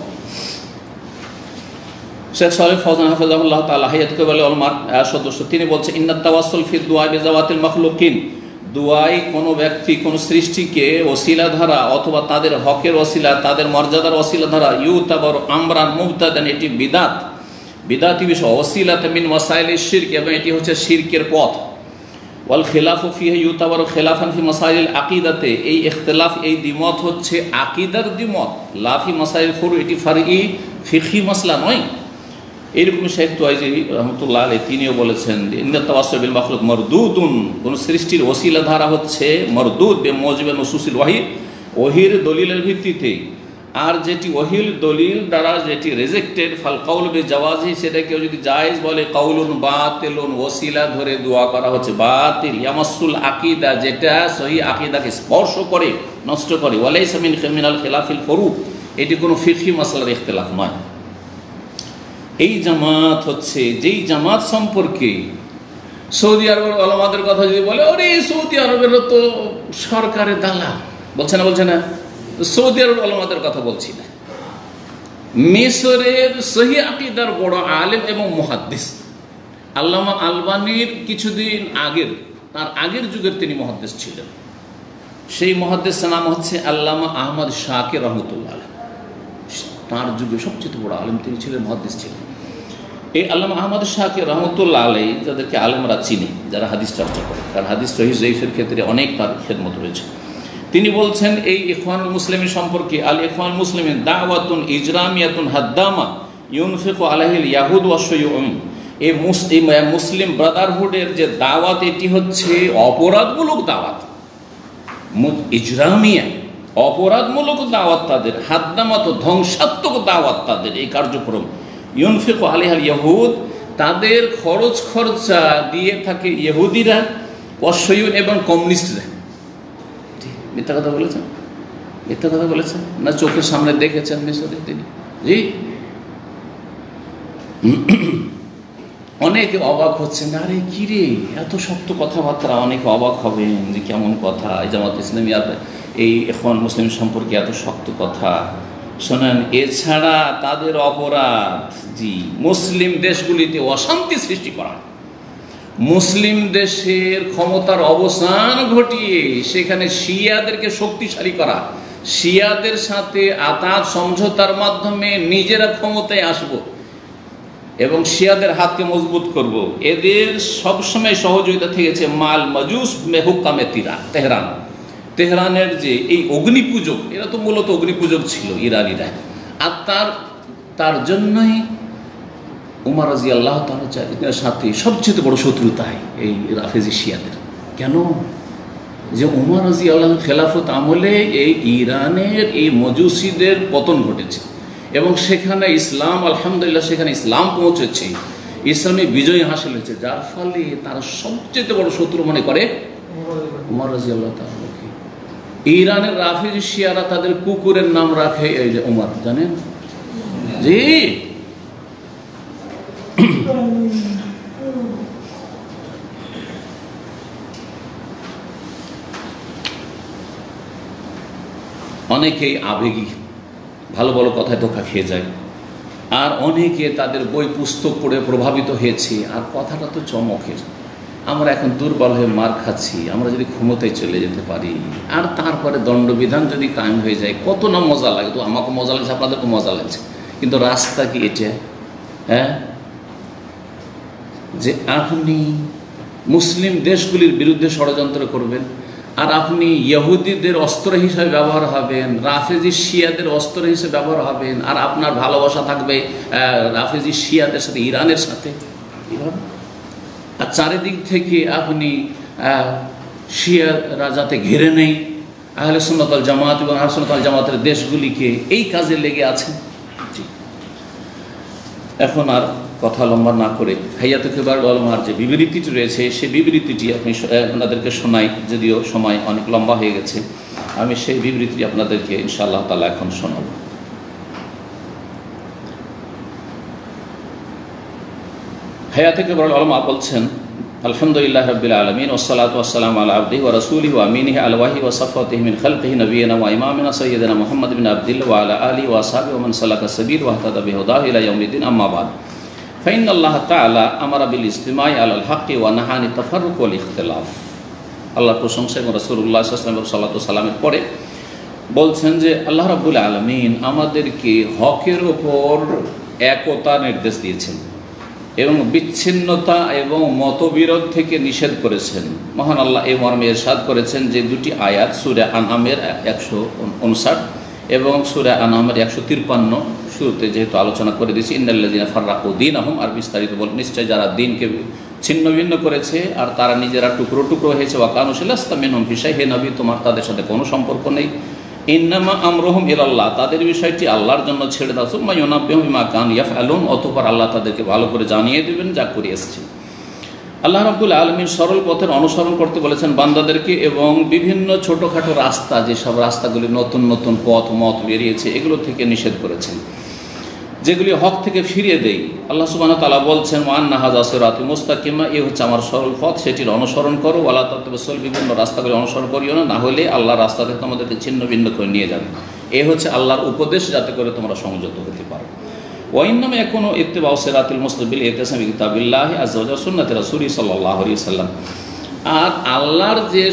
শেখ সালেহ ফওজান হাফিজাহুল্লাহ তাআলা হায়াত কাবালে উলমার সদস্য, তিনি বলছেন ইন্নাত তাওয়াসসুল ফি দুআ বিজাওয়াতিল মাখলুকিন, দুআই কোনো ব্যক্তি কোনো সৃষ্টিকে ওসিলা ধরা অথবা তাদের হকের ওসিলা, তাদের মর্যাদার ওসিলা ধরা, ইউতাবার আমরান মুবতাদান, এটি বিদাত, বিদাতি বিষয়। ওসিলাতে মিন মাসাইলিশ শিরক, এবং এটি হচ্ছে শিরকের পথ। ওয়াল খিলাফু ফিহি ইউতাবারু খিলাফান ফি মাসাইলিল আকিদাতে, এই ইখতিলাফ, এই দ্বিমত হচ্ছে আকিদার দ্বিমত, লা ফি মাসাইল ফুরু, এটি ফারঈ ফিকহি মাসলা নয়। এইরকম শেখ তুয়াইজি রহমতুল্লাহ আলাইহি তিনিও বলেছেন ইন্নাত তাওয়াসসুল বিল মাখলুক মারদুদুন, কোন সৃষ্টির ওসিলা ধারা হচ্ছে মারদুদ বিমুজিবিন নুসুসিল ওয়াহি, ওহির দলিলের ভিত্তিতে। আর যেটি ওহির দলিল দ্বারা যেটি রিজেক্টেড, ফাল কাউল বিজাওয়াজি, সেটা কেউ যদি জায়েজ বলে, কাউলুন বাতিলুন, ওসিলা ধরে দোয়া করা হচ্ছে বাতিল। ইয়ামাসসুল আকিদা, যেটা সহি আকিদাকে স্পর্শ করে, নষ্ট করে। ওয়ালাইসা মিনাল খিলাফিল ফুরু, এটি কোনো ফিকহি মাসলার ইখতিলাফ নয়। এই জামাত হচ্ছে যেই জামাত সম্পর্কে সৌদি আরবের ওলামাদের কথা যদি বলে, ওরে সৌদি আরবের তো সরকারের দালাল, বলছে না, বলছে না, সৌদি আরবের ওলামাদের কথা বলছি না, মিশরের সহি আকিদার বড় আলেম এবং মুহাদ্দিস আল্লামা আলবানীর কিছুদিন আগের, তার আগের যুগের তিনি মুহাদ্দিস ছিলেন। সেই মুহাদ্দিসের নাম হচ্ছে আল্লামা আহমদ শাকির রহমতুল্লাহ আলাইহি। তার যুগে সবচেয়ে বড় আলেম তিনি ছিলেন, মুহাদ্দিস ছিলেন। এই আল্লামা আহমদ শাকির রহমতুল্লাহ আলাইহি, যাদেরকে আলেমরা চিনে, যারা হাদিস চর্চা করে, কারণ হাদিস সহিহ জয়ীফের ক্ষেত্রে অনেক তার খেদমত রয়েছে। তিনি বলছেন এই ইখওয়ানুল মুসলিমিন সম্পর্কে, আল ইখওয়ানুল মুসলিমিন দাওয়াতুন ইজরামিয়াতুন হাদ্দামা ইউনফিকু আলাইহিল ইয়াহুদ ওয়াশ শাইউন, এই মুসলিম ব্রাদারহুডের যে দাওয়াত, এটি হচ্ছে অপরাধমূলক দাওয়াত, ইজরামিয়া, অপরাধমূলক দাওয়াত তাদের, হাদ্দামাত, ধ্বংসাত্মক দাওয়াত তাদের এই কার্যক্রম। ইউনফিকু আলাইহিল ইয়াহুদ, তাদের খরচ খরচা দিয়ে থাকে ইহুদিরা, ওয়াশ শাইউন, এবং কমিউনিস্টরা। মিথ্যা কথা বলেছেন, মিথ্যা কথা বলেছেন না, চোখের সামনে দেখেছেন মিশরে তিনি। জি, অনেকে অবাক হচ্ছেন, আরে কি রে এত শক্ত কথাবার্তা, অনেকে অবাক হবেন যে কেমন কথা, এই জামাত ইসলামী আর এই এখন মুসলিম সম্পর্কে এত শক্ত কথা। শোনেন, এছাড়া তাদের অপরাধ, জি, মুসলিম দেশগুলিতে অশান্তি সৃষ্টি করা, মুসলিম দেশের ক্ষমতার অবসান ঘটিয়ে সেখানে শিয়াদেরকে শক্তিশালী করা, শিয়াদের সাথে আতাত সমঝোতার মাধ্যমে নিজেরা ক্ষমতায় আসব এবং শিয়াদের হাতকে মজবুত করব, এদের সবসময় সহযোগিতা থেকেছে মাল মাজুস মেহুকামে তেহরান, তেহরানের যে এই অগ্নিপূজক, এরা তো মূলত অগ্নিপূজক ছিল ইরানিরা, আর তার জন্যই উমর রাদিয়াল্লাহু তাআলার সাথে সবচেয়ে বড় শত্রুতাই এই রাফেজি শিয়াদের। কেন? যে উমর রাদিয়াল্লাহু খেলাফত আমলে এই ইরানের এই মজুসিদের পতন ঘটেছে এবং সেখানে ইসলাম, আলহামদুলিল্লাহ, সেখানে ইসলাম পৌঁছেছে, ইসলামী বিজয় হাসিল হয়েছে, যার ফলে তারা সবচেয়ে বড় শত্রু মনে করে উমর রাদিয়াল্লাহু তাআলাকে। ইরানের রাফেজি শিয়ারা তাদের কুকুরের নাম রাখে এই যে উমর, জানেন? জি, অনেকেই আবেগী, ভালো ভালো কথায় ধোঁকা খেয়ে যায়, আর অনেকে তাদের বই পুস্তক পড়ে প্রভাবিত হয়েছে, আর কথাটা তো চমকের। আমরা এখন দুর্বল হয়ে মার খাচ্ছি, আমরা যদি ক্ষমতায় চলে যেতে পারি আর তারপরে দণ্ডবিধান যদি কায়েম হয়ে যায়, কত না মজা লাগে। তো আমাকে মজা লাগছে, আপনাদেরকে মজা লাগছে, কিন্তু রাস্তা কি এটা? হ্যাঁ, যে আপনি মুসলিম দেশগুলির বিরুদ্ধে ষড়যন্ত্র করবেন, আর আপনি ইহুদিদের অস্ত্র হিসেবে ব্যবহার হবেন, রাফেজি শিয়াদের অস্ত্র হিসেবে ব্যবহার হবেন, আর আপনার ভালোবাসা থাকবে রাফেজি শিয়াদের সাথে, ইরানের সাথে। আর চারিদিক থেকে আপনি শিয়ারা যাতে ঘিরে নেই আহলে সুন্নাত ওয়াল জামাত এবং আহলে সুন্নাত ওয়াল জামাতের দেশগুলিকে, এই কাজে লেগে আছেন। এখন আর কথা লম্বা না করে হাইয়াত কিবারুল উলামার যে বিবৃতিটি রয়েছে সেই বিবৃতিটি আপনি আপনাদেরকে শোনাই, যদিও সময় অনেক লম্বা হয়ে গেছে। আমি সেই বিবৃতিটি আপনাদেরকে ইনশাআল্লাহ তাআলা এখন শোনাব। হাইয়াত কিবারুল উলামা বলছেন, আলহামদুলিল্লাহ রাব্বিল আলামিন ওয়াসসালাতু ওয়াসসালামু আলা আবদিহি ওয়া রাসূলিহি ওয়া আমিনিহি আল ওয়াহি ওয়া সাফওয়াতিহি মিন খালকিহি নবিয়িনা ওয়া ইমামিনা সাইয়্যিদিনা মুহাম্মদ বিন আবদিল্লাহ ওয়া আলা আলিহি ওয়া আসহাবিহি ওয়া মান সালাকা সাবিল ওয়া ইহতাদা বিহুদাহি ইলা ইয়াউমিদ্দিন, আম্মা বাদ। ফাইনাল্লাহ তাআলা আমারা বিল ইজতিমাই আলাল হাক্কি ওয়া নাহানি তাফাররুক ওয়াল ইখতিলাফ। আল্লাহর প্রশংসা এবং রাসূলুল্লাহ সাল্লাল্লাহু আলাইহি ওয়াসাল্লামের পরে বলছেন যে আল্লাহ রাব্বুল আলামিন আমাদেরকে হকের ওপর একতা নির্দেশ দিয়েছেন এবং বিচ্ছিন্নতা এবং মতবিরোধ থেকে নিষেধ করেছেন। মহান আল্লাহ এই মর্মে ইরশাদ করেছেন যে দুটি আয়াত সূরা আনআমের 159 এবং সূরা আনআমের 153 শুরুতে যেহেতু আলোচনা করে দিয়েছি, ইন্নাল্লাযীনা ফাররাকু দীনাহুম, আর বিস্তারিত বল নিশ্চয় যারা দিনকে ছিন্ন ভিন্ন করেছে আর তারা নিজেরা টুকরো টুকরো হয়েছে, ওয়া কানু লাস্তা মিনহুম ফি শাই, হে নবী তোমার তাদের সাথে কোনো সম্পর্ক নেই। ইন্নামা আমরুহুম ইলাল্লাহ, তাদের বিষয়টি আল্লাহর জন্য ছেড়ে দাও। সুম্মা ইউনাব্বিহুম বিমা কানু ইয়াফআলুন, অতঃপর আল্লাহ তাদেরকে ভালো করে জানিয়ে দেবেন যা করে এসেছে। আল্লাহ রাব্বুল আলামিন সরল পথের অনুসরণ করতে বলেছেন বান্দাদেরকে, এবং বিভিন্ন ছোটোখাটো রাস্তা, যেসব রাস্তাগুলি নতুন নতুন পথ মত বেরিয়েছে এগুলো থেকে নিষেধ করেছেন, যেগুলি হক থেকে ফিরিয়ে দেয়। আল্লাহ সুবহানাহু ওয়া তাআলা বলছেন, ওয়া আন্না হাযা সিরাতি মুস্তাকিমা, এই হচ্ছে আমার সরল পথ, সেটির অনুসরণ করো। ওয়ালা তাতাবিসুল, বিভিন্ন রাস্তাগুলি অনুসরণ করিও না, না হলে আল্লাহর রাস্তা থেকে তোমাদেরকে ছিন্ন ভিন্ন করে নিয়ে যাবে। এই হচ্ছে আল্লাহর উপদেশ, যাতে করে তোমরা সংযত হতে পারো। ওয়া ইন্নামা ইয়াকুনু ইত্তিবাউ সিরাতিল মুস্তাকিম ইতিসামি কিতাবিল্লাহি আযজা ওয়া জাল্লা সুন্নাতি রাসূলিহি সাল্লাল্লাহু আলাইহি ওয়াসাল্লাম। আর আল্লাহর যে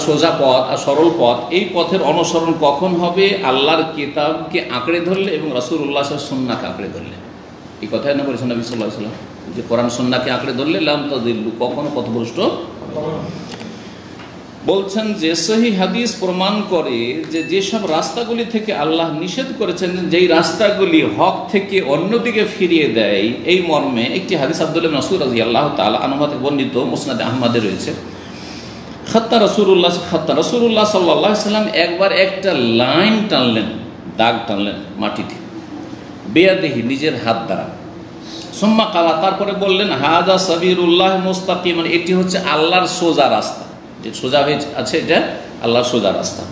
সোজা পথ আর সরল পথ, এই পথের অনুসরণ কখন হবে? আল্লাহর কিতাবকে আঁকড়ে ধরলে এবং রাসূলুল্লাহ সাল্লাল্লাহু আলাইহি ওয়াসাল্লাম সুন্নাহকে আঁকড়ে ধরলে। এই কথাই না বলেছেন নবী সাল্লাল্লাহু আলাইহি ওয়াসাল্লাম, যে কোরআন সুন্নাহকে আঁকড়ে ধরলে লাম তাদিল্লু, কখনো পথভ্রষ্ট। বলছেন যে সহিহ হাদিস প্রমাণ করে যে যেসব রাস্তাগুলি থেকে আল্লাহ নিষেধ করেছেন, যেই রাস্তাগুলি হক থেকে অন্যদিকে ফিরিয়ে দেয়, এই মর্মে একটি হাদিস আব্দুল্লাহ ইবনে মাসউদ রাদিয়াল্লাহু তাআলা আনহু থেকে বর্ণিত, মুসনাদে আহমদে রয়েছে। রাসূলুল্লাহ সাল্লাল্লাহু আলাইহি ওয়াসাল্লাম একবার একটা লাইন টানলেন, দাগ টানলেন মাটিতে, বিয়াদিহি, নিজের হাত দ্বারা। সুম্মা কালা, তারপরে বললেন, হাযা সাবিলুল্লাহ মুস্তাকিমান, এটি হচ্ছে আল্লাহর সোজা রাস্তা, যে সোজা হয়ে আছে এটা আল্লাহর সোজা রাস্তা।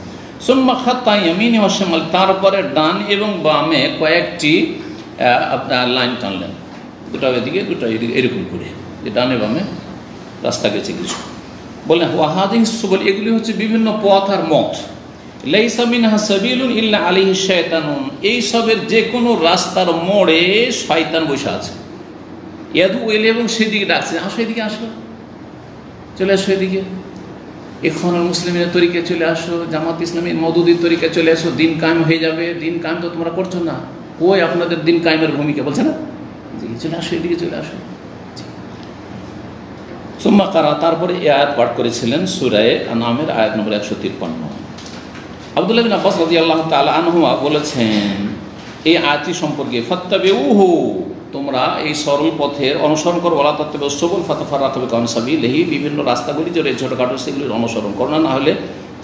সুম্মা খাত্তা ইয়ামিনি ওয়া শিমাল, তারপরে ডান এবং বামে কয়েকটি আপনার লাইন টানলেন, দুটো এদিকে দুটো এদিকে, এরকম করে, যে ডানে বামে রাস্তা গেছে কিছু। বললেন ওয়া হাযিহি সুবুল, এগুলি হচ্ছে বিভিন্ন পথ আর মত। লাইসা মিনহা সাবিলুন ইল্লা আলাইহি শায়তানুন, এই সবের যে কোনো রাস্তার মোড়ে শয়তান বসে আছে। ইয়াদু ইলাইহি, এবং সেদিকে ডাকছে, আসো এদিকে, আসো, চলে আসো এদিকে, ইখওয়ানুল মুসলিমিনের তরিকায় চলে আসো, জামাত ইসলামী মওদুদির তরিকায় চলে আসো, দিন কায়েম হয়ে যাবে। দিন কায়েম তো তোমরা করছো না, ওই আপনাদের দিন কায়েমের ভূমিকা, বলছে না, চলে আসো এদিকে, চলে আসো। সুম্মা কারা, তারপরে এই আয়াত পাঠ করেছিলেন সূরা আনআমের আয়াত নম্বর 153। আব্দুল্লাহ বিন আব্বাস রাদিয়াল্লাহু তাআলা আনহুমা বলেছেন এই আয়াতটি সম্পর্কে, ফাত্তাবিউহু, তোমরা এই সরল পথের অনুসরণ করো, ওয়ালা তাত্তাবিউস সুবুল ফাতাফাররাকু বিকুম আন সাবিলিহি, বিভিন্ন রাস্তাগুলি যে ছোটখাটো সেগুলির অনুসরণ করো না, হলে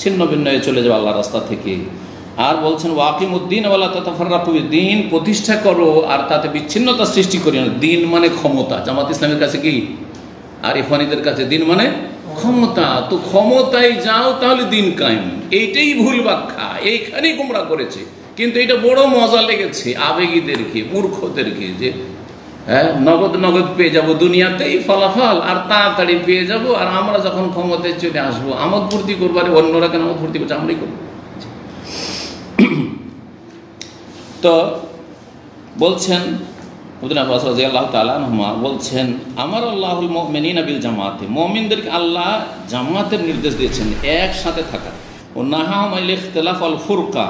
ছিন্ন ভিন্ন হয়ে চলে যাবে আল্লাহর রাস্তা থেকে। আর বলছেন ওয়াকিমুদ্দিন ওয়ালা তাতাফাররাকু, দিন প্রতিষ্ঠা করো আর তাতে বিচ্ছিন্নতা সৃষ্টি করিও না। দিন মানে ক্ষমতা, জামাত ইসলামের কাছে কি আর ইখওয়ানীদের কাছে দিন মানে ক্ষমতা, তো ক্ষমতায় যাও তাহলে দিন কায়েম। এইটাই ভুল ব্যাখ্যা, এইখানেই গোমরাহ করেছে। কিন্তু এটা বড় মজা লেগেছে আবেগীদেরকে, মূর্খদেরকে, যে হ্যাঁ নগদ নগদ পেয়ে যাব দুনিয়াতেই ফলাফল, আর তাড়াতাড়ি পেয়ে যাব, আর আমরা যখন ক্ষমতায় চলে আসবো আমোদ ফুর্তি করবো। আরে অন্যরা কেন আমোদ ফুর্তি করছে, আমরাই করবো। তো বলছেন রাদিয়াল্লাহু তাআলা আনহুমা বলছেন, আমার আল্লাহুল মুমিনিনা বিল জামাতে, মুমিনদেরকে আল্লাহ জামাতের নির্দেশ দিয়েছেন, একসাথে থাকা। ও নাহাহুম আনিল ইখতিলাফ ওয়াল ফুরকা,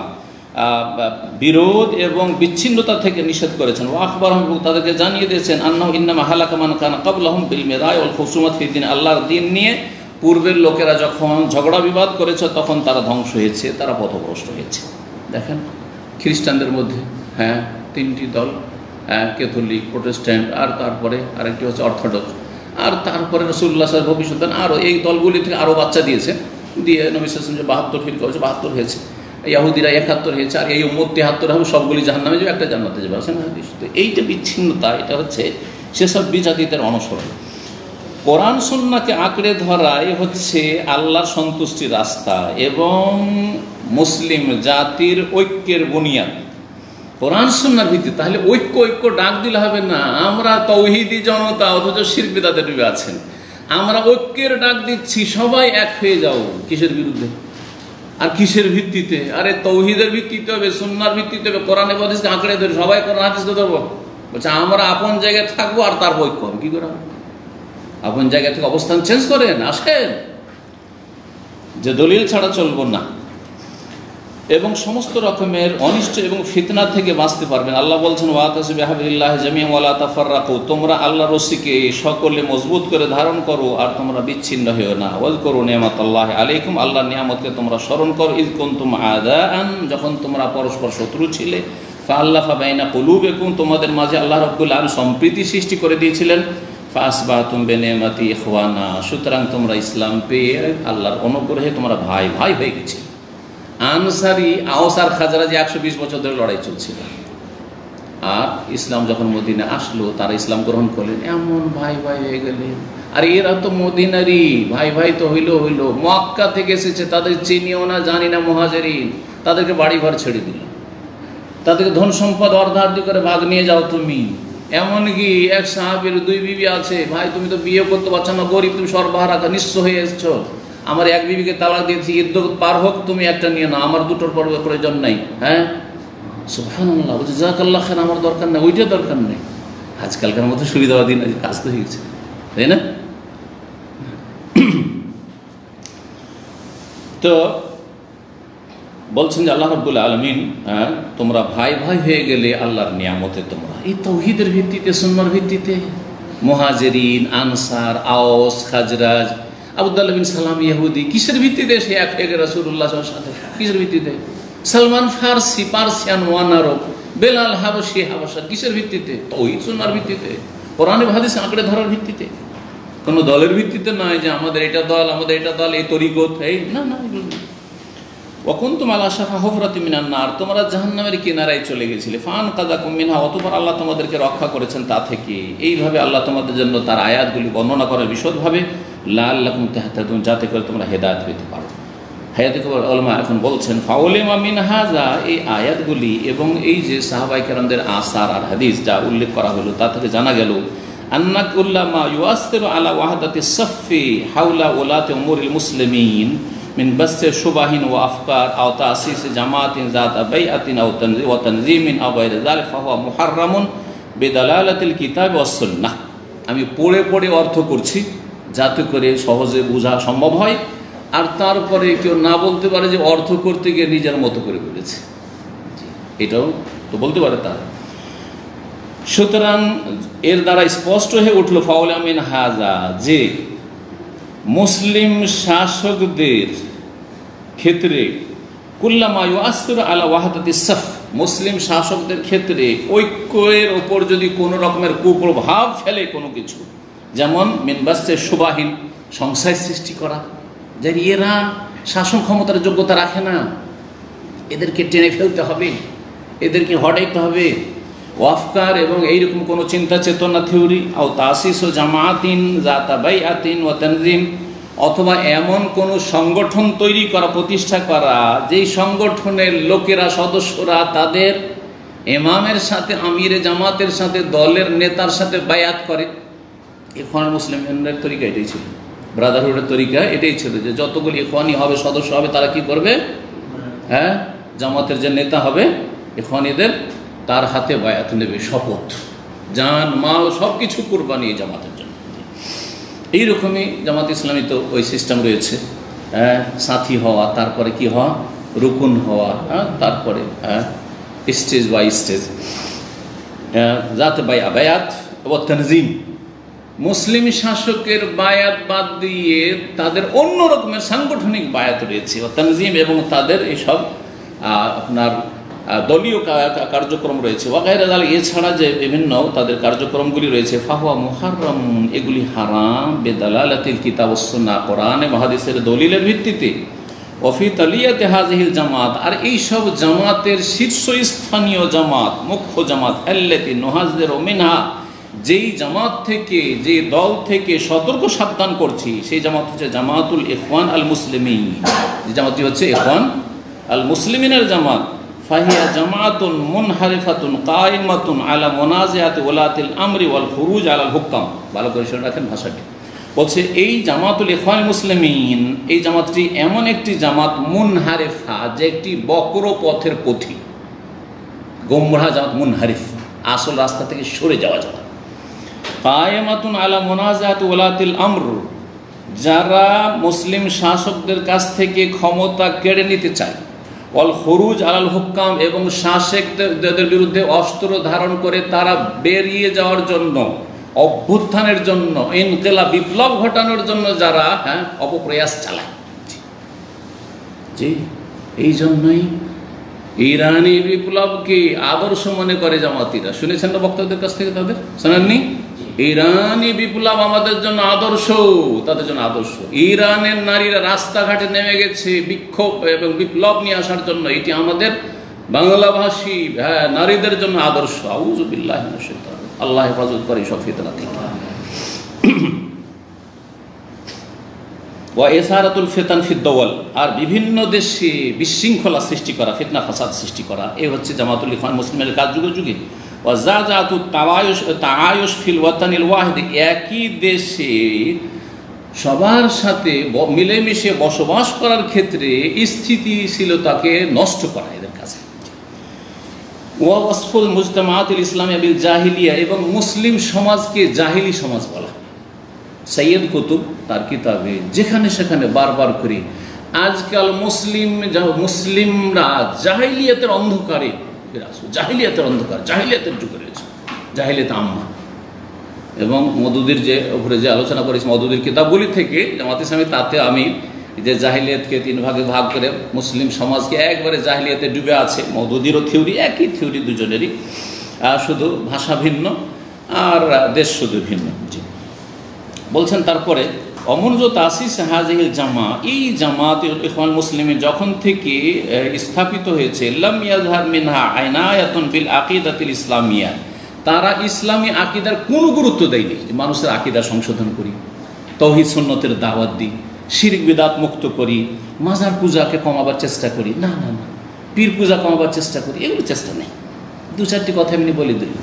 বিরোধ এবং বিচ্ছিন্নতা থেকে নিষেধ করেছেন। ওয়া আখবারহুম, তাদেরকে জানিয়ে দিয়েছেন, আন্নাহু ইন্নামা হালাকা মান কানা ক্বাবলাহুম বিল মিরাই ওয়াল খুসুমাত ফি দ্বীন, আল্লাহর দ্বীন নিয়ে পূর্বের লোকেরা যখন ঝগড়া বিবাদ করেছে তখন তারা ধ্বংস হয়েছে, তারা পথভ্রষ্ট হয়েছে। দেখেন খ্রিস্টানদের মধ্যে তিনটি দল, ক্যাথলিক, প্রোটেস্ট্যান্ট, আর তারপরে আরেকটি হচ্ছে অর্থোডক্স, আর তারপরে রাসূলুল্লাহ সাল্লাল্লাহু আলাইহি ওয়াসাল্লাম আরও এই দলগুলি থেকে আরও বাচ্চা দিয়েছে, দিয়ে নবী সাল্লাল্লাহু আলাইহি ওয়াসাল্লাম 72 ফিরকা হয়েছে, 72 হয়েছে, ইহুদিরা 71 হয়েছে, আর এই উম্মত 73 হবে, সবগুলি জাহান্নামে যাবে, একটা জান্নাতে যাবে। আছে না হাদিস? তো এইটা বিচ্ছিন্নতা, এটা হচ্ছে সেসব বিজাতিদের অনুসরণ। কোরআন সুন্নাহকে আঁকড়ে ধরাই হচ্ছে আল্লাহর সন্তুষ্টির রাস্তা এবং মুসলিম জাতির ঐক্যের বুনিয়াদ কোরআন সুন্নাহর ভিত্তিতে। তাহলে ঐক্য ডাক দিলে হবে না। আমরা তাওহীদি জনতা, অথচ শিরক বিদআতে ডুবে আছেন। আমরা ঐক্যের ডাক দিচ্ছি, সবাই এক হয়ে যাও। কিসের বিরুদ্ধে আর কিসের ভিত্তিতে? আরে তাওহীদের ভিত্তিতে হবে, সুন্নাহর ভিত্তিতে হবে, কোরআন এবং হাদিসকে আঁকড়ে ধরে সবাই কোরআন হাদিসকে ধরবো। বলছে আমরা আপন জায়গায় থাকবো আর তার ঐক্য হবে। কি করে? আপন জায়গা থেকে অবস্থান চেঞ্জ করেন, আসেন, যে দলিল ছাড়া চলবো না, এবং সমস্ত রকমের অনিষ্ট এবং ফিতনা থেকে বাঁচতে পারবেন। আল্লাহ বলছেন ওয়াতাসিবু বিহাবলিল্লাহি জামিআন ওয়া লা তাফাররাকু, তোমরা আল্লাহর রশিকে সকলে মজবুত করে ধারণ করো আর তোমরা বিচ্ছিন্ন হও না। ওয়াজকুরু নি'মাতাল্লাহি আলাইকুম, আল্লাহর নিয়ামতকে তোমরা স্মরণ করো। ইয কুনতুম আদাআন, যখন তোমরা পরস্পর শত্রু ছিলে, ফাআল্লাফা বাইনা কুলুবিকুম, তোমাদের মাঝে আল্লাহ রাব্বুল আলামিন সম্প্রীতি সৃষ্টি করে দিয়েছিলেন। ফাসবাতুম বিনি'মাতি ইখওয়ানা, সুতরাং তোমরা ইসলাম পেয়ে আল্লাহর অনুগ্রহে তোমরা ভাই ভাই হয়ে গেছে। আনসারি, আওস আর খাজরাজি 120 বছর ধরে লড়াই চলছিল, আর ইসলাম যখন মদিনা আসলো তারা ইসলাম গ্রহণ করলেন, এমন ভাই ভাই হয়ে গেলেন। আর এরা তো মদিনারই, ভাই ভাই তো হইল। মক্কা থেকে এসেছে, তাদের চিনিও না, জানি না মুহাজিরিন, তাদেরকে বাড়ি ঘর ছেড়ে দিল, তাদেরকে ধন সম্পদ অর্ধার্ধি করে ভাগ নিয়ে যাও তুমি। এমনকি এক সাহাবীর 2 বিবি আছে, ভাই তুমি তো বিয়ে করতে পারছো না, গরিব, তুমি সর্বহারা নিঃস্ব হয়ে এসছো, আমার এক বিবিকে তালাক দিয়েছি, ইদ্যত পার হোক, তুমি একটা নিয়ে নাও, আমার দুটোর প্রয়োজন নাই। সুবহানাল্লাহ, বলছে জাযাকাল্লাহ খান, আমার দরকার নেই, ওইটা দরকার নেই। আজকালকার মতো সুবিধাবাদী কাজ তো হয়ে গেছে, তাই না? তো বলছেন যে আল্লাহ রাব্বুল আলামিন, তোমরা ভাই ভাই হয়ে গেলে আল্লাহর নিয়ামতে, তোমরা এই তাওহীদের ভিত্তিতে, সুন্নাহর ভিত্তিতে। মুহাজিরিন, আনসার, আওস, খাজরাজ, আবদুল্লাহ বিন সালাম ইহুদি, কিসের ভিত্তিতে সে এক হয়ে গেল রাসূলুল্লাহ সাল্লাল্লাহু আলাইহি ওয়াসাল্লাম সাথে? কিসের ভিত্তিতে? সালমান ফারসি, পার্সিয়ান ওয়ান আরব, বেলাল হাবশি, হাবশা, কিসের ভিত্তিতে? তাওহীদ সুন্নাহর ভিত্তিতে, কোরআন এবং হাদিস আঁকড়ে ধরার ভিত্তিতে। কোনো দলের ভিত্তিতে নয় যে আমাদের এটা দল, আমাদের এটা দল, এই তরিকত, এই না। ওয়াকুনতুম আলা শাফা হুফরাতিন মিনান নার, তোমরা জাহান্নামের কিনারায় চলে গেছিলে। ফাআনকাযাকুম মিনহা, অতঃপর আল্লাহ তোমাদেরকে রক্ষা করেছেন তা থেকে। এইভাবে আল্লাহ তোমাদের জন্য তার আয়াতগুলি বর্ণনা করেন বিশদভাবে, লাআল্লাকুম তাহতাদুন, যাতে করে তোমরা হেদায়েত পেতে পারো। হায়াতুল উলামা এখন বলছেন ফাউলিমা মিন হাযা, এই আয়াতগুলি এবং এই যে সাহাবায়ে কেরামদের আসার আর হাদিস যা উল্লেখ করা হলো, তা থেকে জানা গেল আন্না কুল্লামা ইউআসসিরু আলা ওয়াহদাতিস সাফফি হাওলা উলাতি উমুরিল মুসলিমিন মিন বাসসি শুবাহিন ওয়া আফকার আও তাসিস জামাতিন যাত বাইআতিন আও তানযীমিন আও গায়রি যালিকা ফাহুয়া মুহাররামুন বিদালালাতিল কিতাব ওয়াস সুন্নাহ। আমি পড়ে পড়ে অর্থ করছি যাতে করে সহজে বোঝা সম্ভব হয়, আর তারপরে কেউ না বলতে পারে যে অর্থ করতে গিয়ে নিজের মতো করে বলেছে, এটাও তো বলতে পারে তার। সুতরাং এর দ্বারা স্পষ্ট হয়ে উঠল ফাউলা মিন হাযা, যে মুসলিম শাসকদের ক্ষেত্রে কুল্লামা ইউআসসিরু আলা ওয়াহদাতিস সাফ, মুসলিম শাসকদের ক্ষেত্রে ঐক্যের ওপর যদি কোনো রকমের কুপ্রভাব ফেলে কোনো কিছু, যেমন মিনবাসে শুবাহীন, সংশয় সৃষ্টি করা, যে এরা শাসন ক্ষমতার যোগ্যতা রাখে না, এদেরকে টেনে ফেলতে হবে, এদেরকে হটাইতে হবে, ওয়াফকার এবং এইরকম কোনো চিন্তা চেতনা থিওরি, আও তাসিস ও জামাতিন যাতা বাইআতিন ওয়া তানযীম, অথবা এমন কোনো সংগঠন তৈরি করা, প্রতিষ্ঠা করা, যেই সংগঠনের লোকেরা, সদস্যরা তাদের ইমামের সাথে, আমিরে জামাতের সাথে, দলের নেতার সাথে বায়াত করে। ইখওয়ানুল মুসলিমিনের তরিকা এটাই ছিল, ব্রাদারহুডের তরিকা এটাই ছিল, যে যতগুলি ইখওয়ানি হবে, সদস্য হবে, তারা কি করবে? জামাতের যে নেতা হবে ইখওয়ানিদের, তার হাতে বায়াত নেবে, শপথ, জান মাল সব কিছু কুরবানি জামাতের জন্য। এইরকমই জামাত ইসলামী তো ওই সিস্টেম রয়েছে, সাথী হওয়া, তারপরে কি হওয়া, রুকুন হওয়া, তারপরে স্টেজ বাই স্টেজ, যাতে বায়াত ও তানজিম, মুসলিম শাসকের বায়াত বাদ দিয়ে তাদের অন্য রকমের সাংগঠনিক বায়াত রয়েছে, তানজিম এবং তাদের এসব আপনার দলীয় কার্যক্রম রয়েছে। ওয়াগায়রা যালিক, এছাড়া যে বিভিন্ন তাদের কার্যক্রমগুলি রয়েছে, ফাহুয়া মুহাররাম, এগুলি হারাম, বেদালালাতিল কিতাব ওয়াস সুন্নাহ, কোরআন এবং হাদিসের দলিলের ভিত্তিতে। ওয়াফি তালিয়াতে হাযিহিল জামাত, আর এই সব জামাতের শীর্ষস্থানীয় জামাত, মুখ্য জামাত, আল্লাতী নুহাযযিরু মিনহা, যেই জামাত থেকে, যে দল থেকে সতর্ক সাবধান করছি, সেই জামাত হচ্ছে জামাতুল ইখওয়ান আল মুসলিমিন। যে জামাতটি হচ্ছে ইখওয়ান আল মুসলিমিনের জামাত। ফাহিয়া জামাতুন মুনহারিফাতুন কায়েমাতুন আলা মুনাজিআতি ওলাতিল আমরি ওয়াল খুরুজ আলাল হুকাম। ভালো করে শুনে রাখেন ভাষাটি। বলছে এই জামাতুল ইখওয়ান মুসলিমিন, এই জামাতটি এমন একটি জামাত, মুনহারিফা, যে একটি বক্র পথের পথিক, গোমরাহ জামাত, মুনহারিফ, আসল রাস্তা থেকে সরে যাওয়া জামাত। কায়েমাতুন আলা মুনাজিআতি ওলাতিল আমর, যারা মুসলিম শাসকদের কাছ থেকে ক্ষমতা কেড়ে নিতে চায়, ওয়াল খুরুজ আলাল হুকাম, এবং শাসকদের বিরুদ্ধে অস্ত্র ধারণ করে তারা বেরিয়ে যাওয়ার জন্য, অভ্যুত্থানের জন্য, ইনকিলাব, বিপ্লব ঘটানোর জন্য যারা অপপ্রয়াস চালায়। জি, এই জন্যই ইরানি বিপ্লবকে আদর্শ মনে করে জামাতিরা। শুনেছেন না বক্তাদের কাছ থেকে? তাদের শোনেননি? ইরানি বিপ্লব আমাদের জন্য আদর্শ, তাদের জন্য আদর্শ। ইরানের নারীরা রাস্তাঘাটে নেমে গেছে বিক্ষোভ এবং বিপ্লব নিয়ে আসার জন্য, এটি আমাদের বাংলাভাষী নারীদের জন্য আদর্শ। আউযু বিল্লাহি মিনাশ শাইতানির রাজিম। আল্লাহ হেফাজত করে সব ফিতনা থেকে। ওয়া ইসারাতুল ফিতান ফিদ দাওয়াল, আর বিভিন্ন দেশে বিশৃঙ্খলা সৃষ্টি করা, ফিতনা ফাসাদ সৃষ্টি করা, এই হচ্ছে জামাতুল ইখওয়ান মুসলিমের কাজ যুগে যুগে। ওয়া জাযাতুত তাআয়ুশ ফিল ওয়াতানিল ওয়াহিদ, একই দেশে সবার সাথে মিলেমিশে বসবাস করার ক্ষেত্রে স্থিতিশীলতাকে নষ্ট করা এদের কাছে। ওয়া ওয়াসফুল মুজতামাআতিল ইসলামিয়া বিল জাহিলিয়া, এবং মুসলিম সমাজকে জাহিলি সমাজ বলা। সৈয়দ কুতুব তার কিতাবে যেখানে সেখানে বারবার করে আজকাল মুসলিমরা জাহিলিয়াতের অন্ধকারে বিরাজ, জাহিলিয়াতের অন্ধকার, জাহিলিয়াতের যুগে রয়েছে, জাহিলিয়াত আম্মা। এবং মওদুদির যে উপরে যে আলোচনা করেছি মওদুদির কিতাবগুলি থেকে জামাত ইসলামী, তাতে আমি যে জাহিলিয়াতকে 3 ভাগে ভাগ করে মুসলিম সমাজকে একবারে জাহিলিয়াতে ডুবে আছে। মওদুদিরও থিওরি, একই থিওরি দুজনেরই, শুধু ভাষা ভিন্ন আর দেশ শুধু ভিন্ন। জি, বলছেন তারপরে অমনজ তাসিস হাযিহিল জামা, এই জামাত ইখওয়ান মুসলিমিন যখন থেকে স্থাপিত হয়েছে, লাম ইয়াজহার মিনহা আইনায়াতুন বিল আকিদাতিল ইসলামিয়া, তারা ইসলামী আকিদার কোনো গুরুত্ব দেয়নি। মানুষের আকিদা সংশোধন করি, তাওহীদ সুন্নতের দাওয়াত দিই, শিরক বিদআত মুক্ত করি, মাজার পূজাকে কমাবার চেষ্টা করি, না না না, পীর পূজা কমাবার চেষ্টা করি, এগুলো চেষ্টা নেই। 2-4টি কথা এমনি বলে দিল।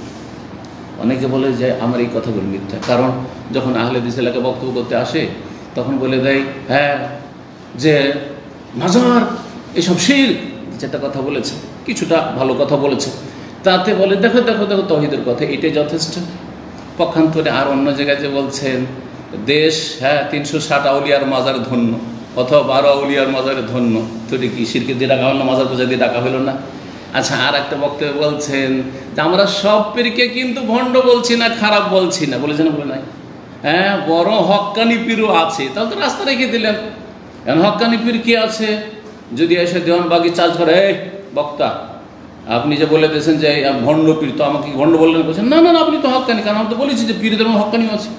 অনেকে বলে যে আমার এই কথাগুলো মিথ্যা, কারণ যখন আহলে হাদিস এলাকায় বক্তব্য করতে আসে তখন বলে দেয় যে মাজার এসব শিরক, যেটা কথা বলেছে, কিছুটা ভালো কথা বলেছে, তাতে বলে দেখো দেখো দেখো তাওহীদের কথা, এটাই যথেষ্ট। পক্ষান্তরে আর অন্য জায়গায় যে বলছেন দেশ 360 আউলিয়ার মাজার ধন্য, অথবা 12 আউলিয়ার মাজারে ধন্য, তো এটা কি শিরকে দিয়ে ডাকা হলো না, মাজার পূজা দিয়ে ডাকা হলো না? আচ্ছা, আর একটা বক্তব্য বলছেন যে আমরা সব পীরকে কিন্তু ভণ্ড বলছি না, খারাপ বলছি না, বলেছেন বলে নাই? বড় হক্কানি পীরও আছে, তাহলে তো রাস্তা রেখে দিলেন। এখন হক্কানি পীর কি আছে? যদি এসে দেওয়ানবাগি চার্জ করে, এই বক্তা আপনি যে বলে দিয়েছেন যে ভণ্ড পীর, তো আমাকে ভণ্ড বললেন? বলছেন না না না, আপনি তো হক্কানি, কারণ আমি তো বলেছি যে পীরদের হক্কানিও আছে।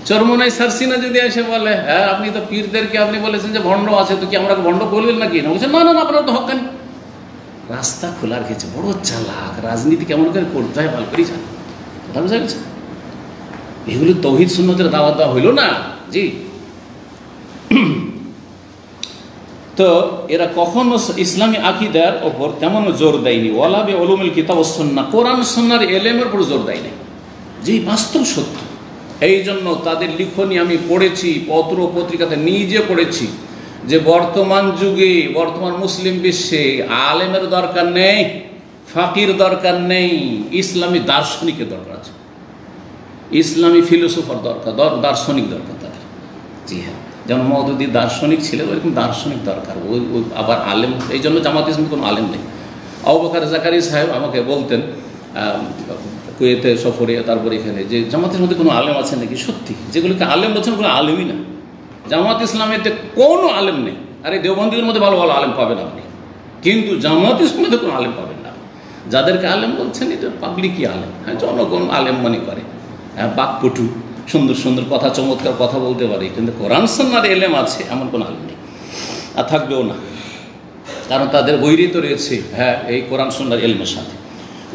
চরমনাই সারসিনা যদি এসে বলে আপনি তো পীরদেরকে আপনি বলেছেন যে ভণ্ড আছে, তো কি আমরা ভণ্ড বললেন নাকি? না, বলছেন না না না, আপনারা তো হক্কানি। রাস্তা খোলা রেখেছে, বড় চালাক। রাজনীতি কেমন করে করতে হয় ভালো করেই জানে, কথা বোঝা গেছে? এগুলো তাওহীদ সুন্নতের দাওয়াত দেওয়া হইল না। জি, তো এরা কখনো ইসলামী আকীদার ওপর তেমন জোর দেয়নি। ওয়ালা বি উলুমিল কিতাব ওয়াস সুন্নাহ, কোরআন সুন্নাহর এলেমের উপর জোর দেয়নি। জি, বাস্তব সত্য। এই জন্য তাদের লিখনি আমি পড়েছি, পত্র পত্রিকাতে নিজে পড়েছি, যে বর্তমান যুগে, বর্তমান মুসলিম বিশ্বে আলেমের দরকার নেই, ফাকির দরকার নেই, ইসলামী দার্শনিকের দরকার আছে, ইসলামী ফিলোসফার দরকার, দার্শনিক দরকার তাদের। জি হ্যাঁ, যেমন মওদুদি দার্শনিক ছিলেন, ওইরকম দার্শনিক দরকার। ওই আবার আলেম, এই জন্য জামাত ইসলামী কোনো আলেম নেই। আবু বকর জাকারি সাহেব আমাকে বলতেন, কুয়েতে সফরে, তারপরে এখানে যে জামাতের মধ্যে কোনো আলেম আছে নাকি, সত্যি যেগুলোকে আলেম বলছেন কোনো আলেমই না। জামাত ইসলামেতে কোনো আলেম নেই। আর এই দেওবন্দিদের মধ্যে ভালো ভালো আলেম পাবেন আপনি, কিন্তু জামাত ইসলামেতে কোনো আলেম পাবেন না। যাদেরকে আলেম বলছেন এটা পাবলিকই আলেম, হ্যাঁ, জনগণ আলেম মনে করে, হ্যাঁ, বাকপটু, সুন্দর সুন্দর কথা, চমৎকার কথা বলতে পারে, কিন্তু কোরআন সুন্নাহর এলেম আছে এমন কোনো আলেম নেই, আর থাকবেও না। কারণ তাদের বৈরিত রয়েছে, হ্যাঁ, এই কোরআন সুন্নাহর এলমের সাথে।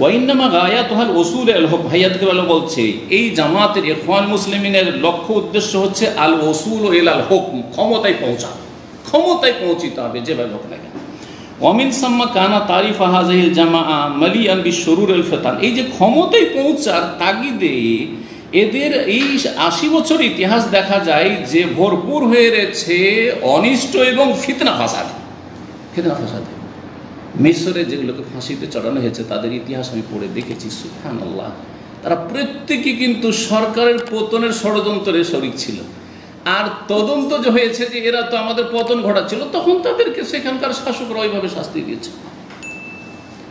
ওয়াইন্নামা গায়াতুহাল ওসুল আল হক, ভাইয়াতকে ভালো বলছে এই জামাতের ইখওয়ান মুসলিমিনের লক্ষ্য উদ্দেশ্য হচ্ছে আল ওসুল ও এল আল হক, ক্ষমতায় পৌঁছা, ক্ষমতায় পৌঁছিতে হবে যেভাবে হোক না কেন। ওয়ামিন সাম্মা কানা তারিফ হাযিহিল জামাআ মালিয়ান বিশুরুর আল ফিতান, এই যে ক্ষমতায় পৌঁছার তাগিদে এদের এই 80 বছর ইতিহাস দেখা যায় যে ভরপুর হয়ে রয়েছে অনিষ্ট এবং ফিতনা ফাসাদ। ফিতনা ফাসাদ মিশরে যেগুলোকে ফাঁসিতে চড়ানো হয়েছে তাদের ইতিহাস আমি পড়ে দেখেছি, সুবহানাল্লাহ, তারা প্রত্যেকে কিন্তু সরকারের পতনের ষড়যন্ত্রে শরিক ছিল। আর তদন্ত যে হয়েছে যে এরা তো আমাদের পতন ঘটাচ্ছিল, তখন তাদেরকে সেখানকার শাসকরা ওইভাবে শাস্তি দিয়েছে।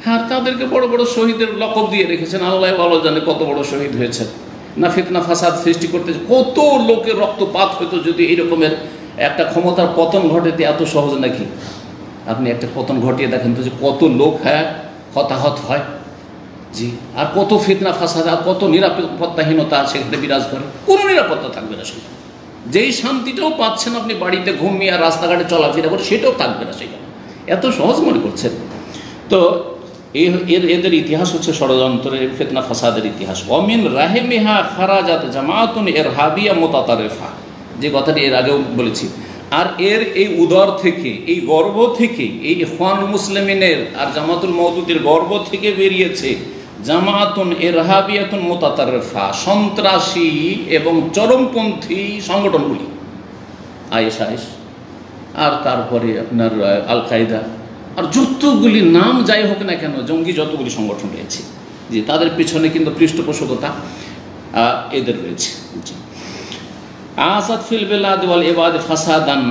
হ্যাঁ, তাদেরকে বড় বড় শহীদের লকব দিয়ে রেখেছেন, আল্লাহ ভালো জানে কত বড় শহীদ হয়েছে। না ফিতনা ফাসাদ সৃষ্টি করতে কত লোকের রক্তপাত হতো যদি এইরকমের একটা ক্ষমতার পতন ঘটাতে এত সহজ নাকি? আপনি একটা পতন ঘটিয়ে দেখেন তো যে কত লোক, হ্যাঁ, হতাহত হয়, জি, আর কত ফিতনা ফাসাদ, আর কত নিরাপত্তাহীনতা সেখানে বিরাজ করে। কোনো নিরাপত্তা থাকবে না সেখানে, যেই শান্তিটাও পাচ্ছেন আপনি বাড়িতে ঘুমিয়ে আর রাস্তাঘাটে চলাফেরা করে, সেটাও থাকবে না সেখানে। এত সহজ মনে করছেন? তো এদের ইতিহাস হচ্ছে ষড়যন্ত্রের, ফিতনা ফাসাদের ইতিহাস। অমিন রাহেমিহা খারাজাত জামাতুন ইরহাবিয়া মুতাতারিফা, যে কথাটি এর আগেও বলেছি। আর এর এই উদর থেকে, এই গর্ব থেকে, এই ইখওয়ানুল মুসলিমিনের আর জামাতুল মওদুদের গর্ব থেকে বেরিয়েছে জামাতুন ইরহাবিয়াতুন মুতাতারিফা, সন্ত্রাসী এবং চরমপন্থী সংগঠনগুলি, আইএসআইএস, আর তারপরে আপনার আল কায়দা, আর যতগুলি নাম যাই হোক না কেন, জঙ্গি যতগুলি সংগঠন রয়েছে, যে তাদের পিছনে কিন্তু পৃষ্ঠপোষকতা এদের রয়েছে। আসাদ ফিল বেলাদ ওয়াল ইবাদ ফাসাদান,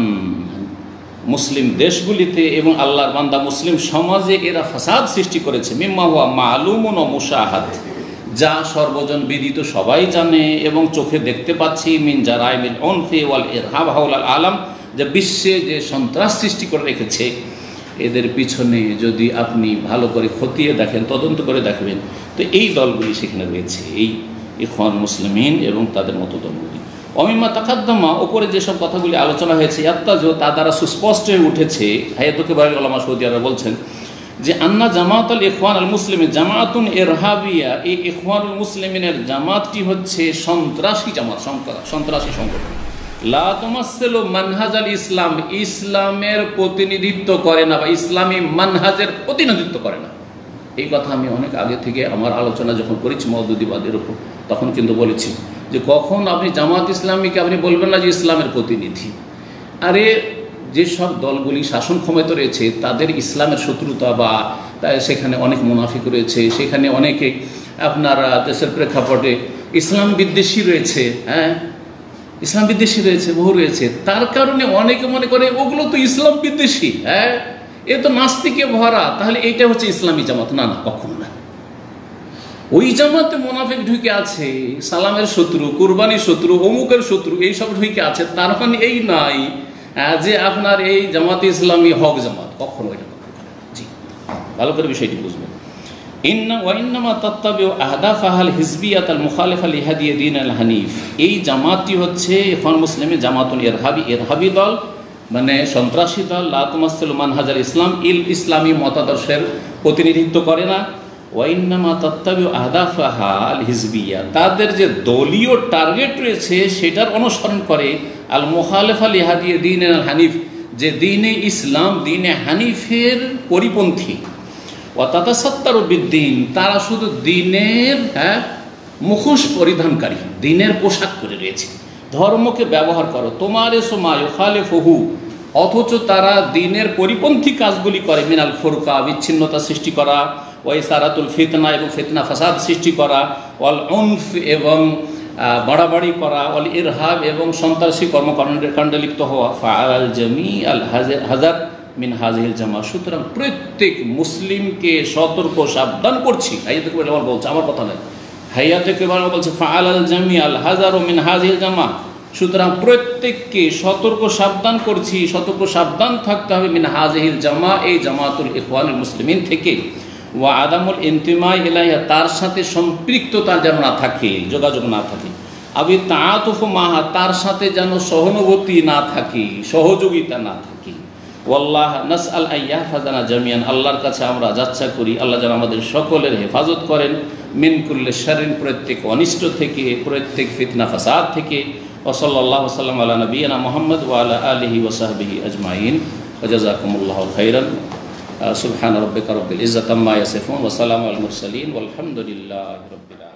মুসলিম দেশগুলিতে এবং আল্লাহর বান্দা মুসলিম সমাজে এরা ফাসাদ সৃষ্টি করেছে। মিম্মা হুয়া মালুমুন ওয়া মুশাহাদ, যা সর্বজন বিদিত, সবাই জানে এবং চোখে দেখতে পাচ্ছি। মিন জারাইমিল উনফি ওয়াল ইরহাব হাওলাল আলাম, যে বিশ্বে যে সন্ত্রাস সৃষ্টি করে রেখেছে, এদের পিছনে যদি আপনি ভালো করে খতিয়ে দেখেন, তদন্ত করে দেখবেন, তো এই দলগুলি সেখানে রয়েছে, এই ইখওয়ান মুসলিমিন এবং তাদের মতো দলগুলি। অমিম্মা তাকাদ্দামা, ওপরে যেসব কথাগুলি আলোচনা হয়েছে, ইয়াত্তাজু, তা দ্বারা সুস্পষ্ট হয়ে উঠেছে, হায়াতুকে বাড়ি ওলামা সৌদি আরব বলছেন যে আন্না জামাত আল ইখওয়ান আল মুসলিমিন জামাতুন ইরহাবিয়া, এই ইখওয়ানুল মুসলিমিনের জামাতটি হচ্ছে সন্ত্রাসী জামাত, সন্ত্রাসী সংগঠন। লা তুমাসসিলু মানহাজ আল ইসলাম, ইসলামের প্রতিনিধিত্ব করে না বা ইসলামী মানহাজের প্রতিনিধিত্ব করে না। এই কথা আমি অনেক আগে থেকে আমার আলোচনা যখন করেছি মওদুদিবাদের উপর, তখন কিন্তু বলেছি যে কখন আপনি জামাত ইসলামীকে আপনি বলবেন না যে ইসলামের প্রতিনিধি। আরে যেসব দলগুলি শাসন ক্ষমতা রয়েছে তাদের ইসলামের শত্রুতা বা সেখানে অনেক মুনাফিক রয়েছে, সেখানে অনেকে আপনার দেশের প্রেক্ষাপটে ইসলাম বিদ্বেষী রয়েছে, হ্যাঁ, ইসলাম বিদ্বেষী রয়েছে, বহু রয়েছে। তার কারণে অনেকে মনে করে ওগুলো তো ইসলাম বিদ্বেষী, হ্যাঁ, এ তো নাস্তিকে ভরা, তাহলে এইটা হচ্ছে ইসলামী জামাত। না না, কখনো না। ওই জামাতে মুনাফিক ঢুকে আছে, সালামের শত্রু, কুরবানির শত্রু, অমুকের শত্রু, এইসব ঢুকে আছে। তার মানে এই নাই যে আপনার এই জামাতে ইসলামী হক জামাত, কখনো এটা কখনো। জি, ভালো করে বিষয়টি বুঝবেন। ওয়াইন্নামা তাত্তাবিউ আহদাফাহাল হিজবিয়াত আল মুখালিফা লিহাদিয়ে দ্বীন আল হানিফ, এই জামাতটি হচ্ছে ইখওয়ান মুসলিমের জামাতুল ইরহাবি দল, মানে সন্ত্রাসী দল। লা তুমাসসিলু মানহাজ আল ইসলাম, ইসলামী মতাদর্শের প্রতিনিধিত্ব করে না। ওয়াইন্নামা তাত্তাবিউ আহদাফাহা আল হিজবিয়া, তাদের যে দলীয় টার্গেট রয়েছে সেটার অনুসরণ করে। আল মুখালিফা লিহাদিয়ে দ্বীন আল হানিফ, যে দ্বীনে ইসলাম, দ্বীনে হানিফের পরিপন্থী। ও তাতাসাত্তারু বিদ্দীন, তারা শুধু দ্বীনের, হ্যাঁ, মুখোশ পরিধানকারী, দ্বীনের পোশাক পরে রয়েছে, ধর্মকে ব্যবহার করো। তোমার সময় খালেফহু, অথচ তারা দ্বীনের পরিপন্থী কাজগুলি করে। মিনাল ফুরকা, বিচ্ছিন্নতা সৃষ্টি করা, ওয়াই সারাতুল ফিতনা, এবং ফিতনা ফাসাদ সৃষ্টি করা, ওয়াল উনফ, এবং বাড়াবাড়ি করা, ওয়াল ইরহাব, এবং সন্ত্রাসী কর্মকাণ্ডে লিপ্ত হওয়া। ফাআল জামি আল হাজার মিন হাজিহিল জামা, সুতরাং প্রত্যেক মুসলিমকে সতর্ক সাবধান করছি। এই দেখো আমার বলছে, আমার কথা নয়, হাইয়াতে কেবারও বলছে ফাআলাল জামিআল হাযারু মিন হাযিহিল জামা, সুতরাং প্রত্যেককে সতর্ক সাবধান করছি, সতর্ক সাবধান থাকতে হবে মিন হাযিহিল জামা, এই জামাতুল ইখওয়ানুল মুসলিমিন থেকে। ওয়া আদামুল ইনতিমা ইলাইহা, তার সাথে সম্পৃক্ততা যেন না থাকে, যোগাযোগ না থাকে। আবি তাআতুফু মাহা, তার সাথে যেন সহানুভূতি না থাকে, সহযোগিতা না থাকে। ওয়াল্লাহ নাসআল আইয়াহফাযানা জামিয়ান, আল্লাহর কাছে আমরা যাচ্ছা করি আল্লাহ যেন আমাদের সকলের হেফাজত করেন, মিন কুল্লি শাররিন, প্রত্যেক অনিষ্ট থেকে, প্রত্যেক ফিতনা ফাসাদ থেকে। ওয়া সাল্লাল্লাহু সাল্লাম আলা নবিয়িনা মুহাম্মদ ওয়া আলা আলিহি ওয়া সাহবিহি আজমাইন, ওয়া জাযাকুমুল্লাহু খাইরান। সুবহান রাব্বিকা রাব্বিল ইজ্জাতি আম্মা ইয়াসিফুন ওয়া সালামুল মুরসালিন ওয়ালহামদুলিল্লাহি রাব্বিল আলামিন।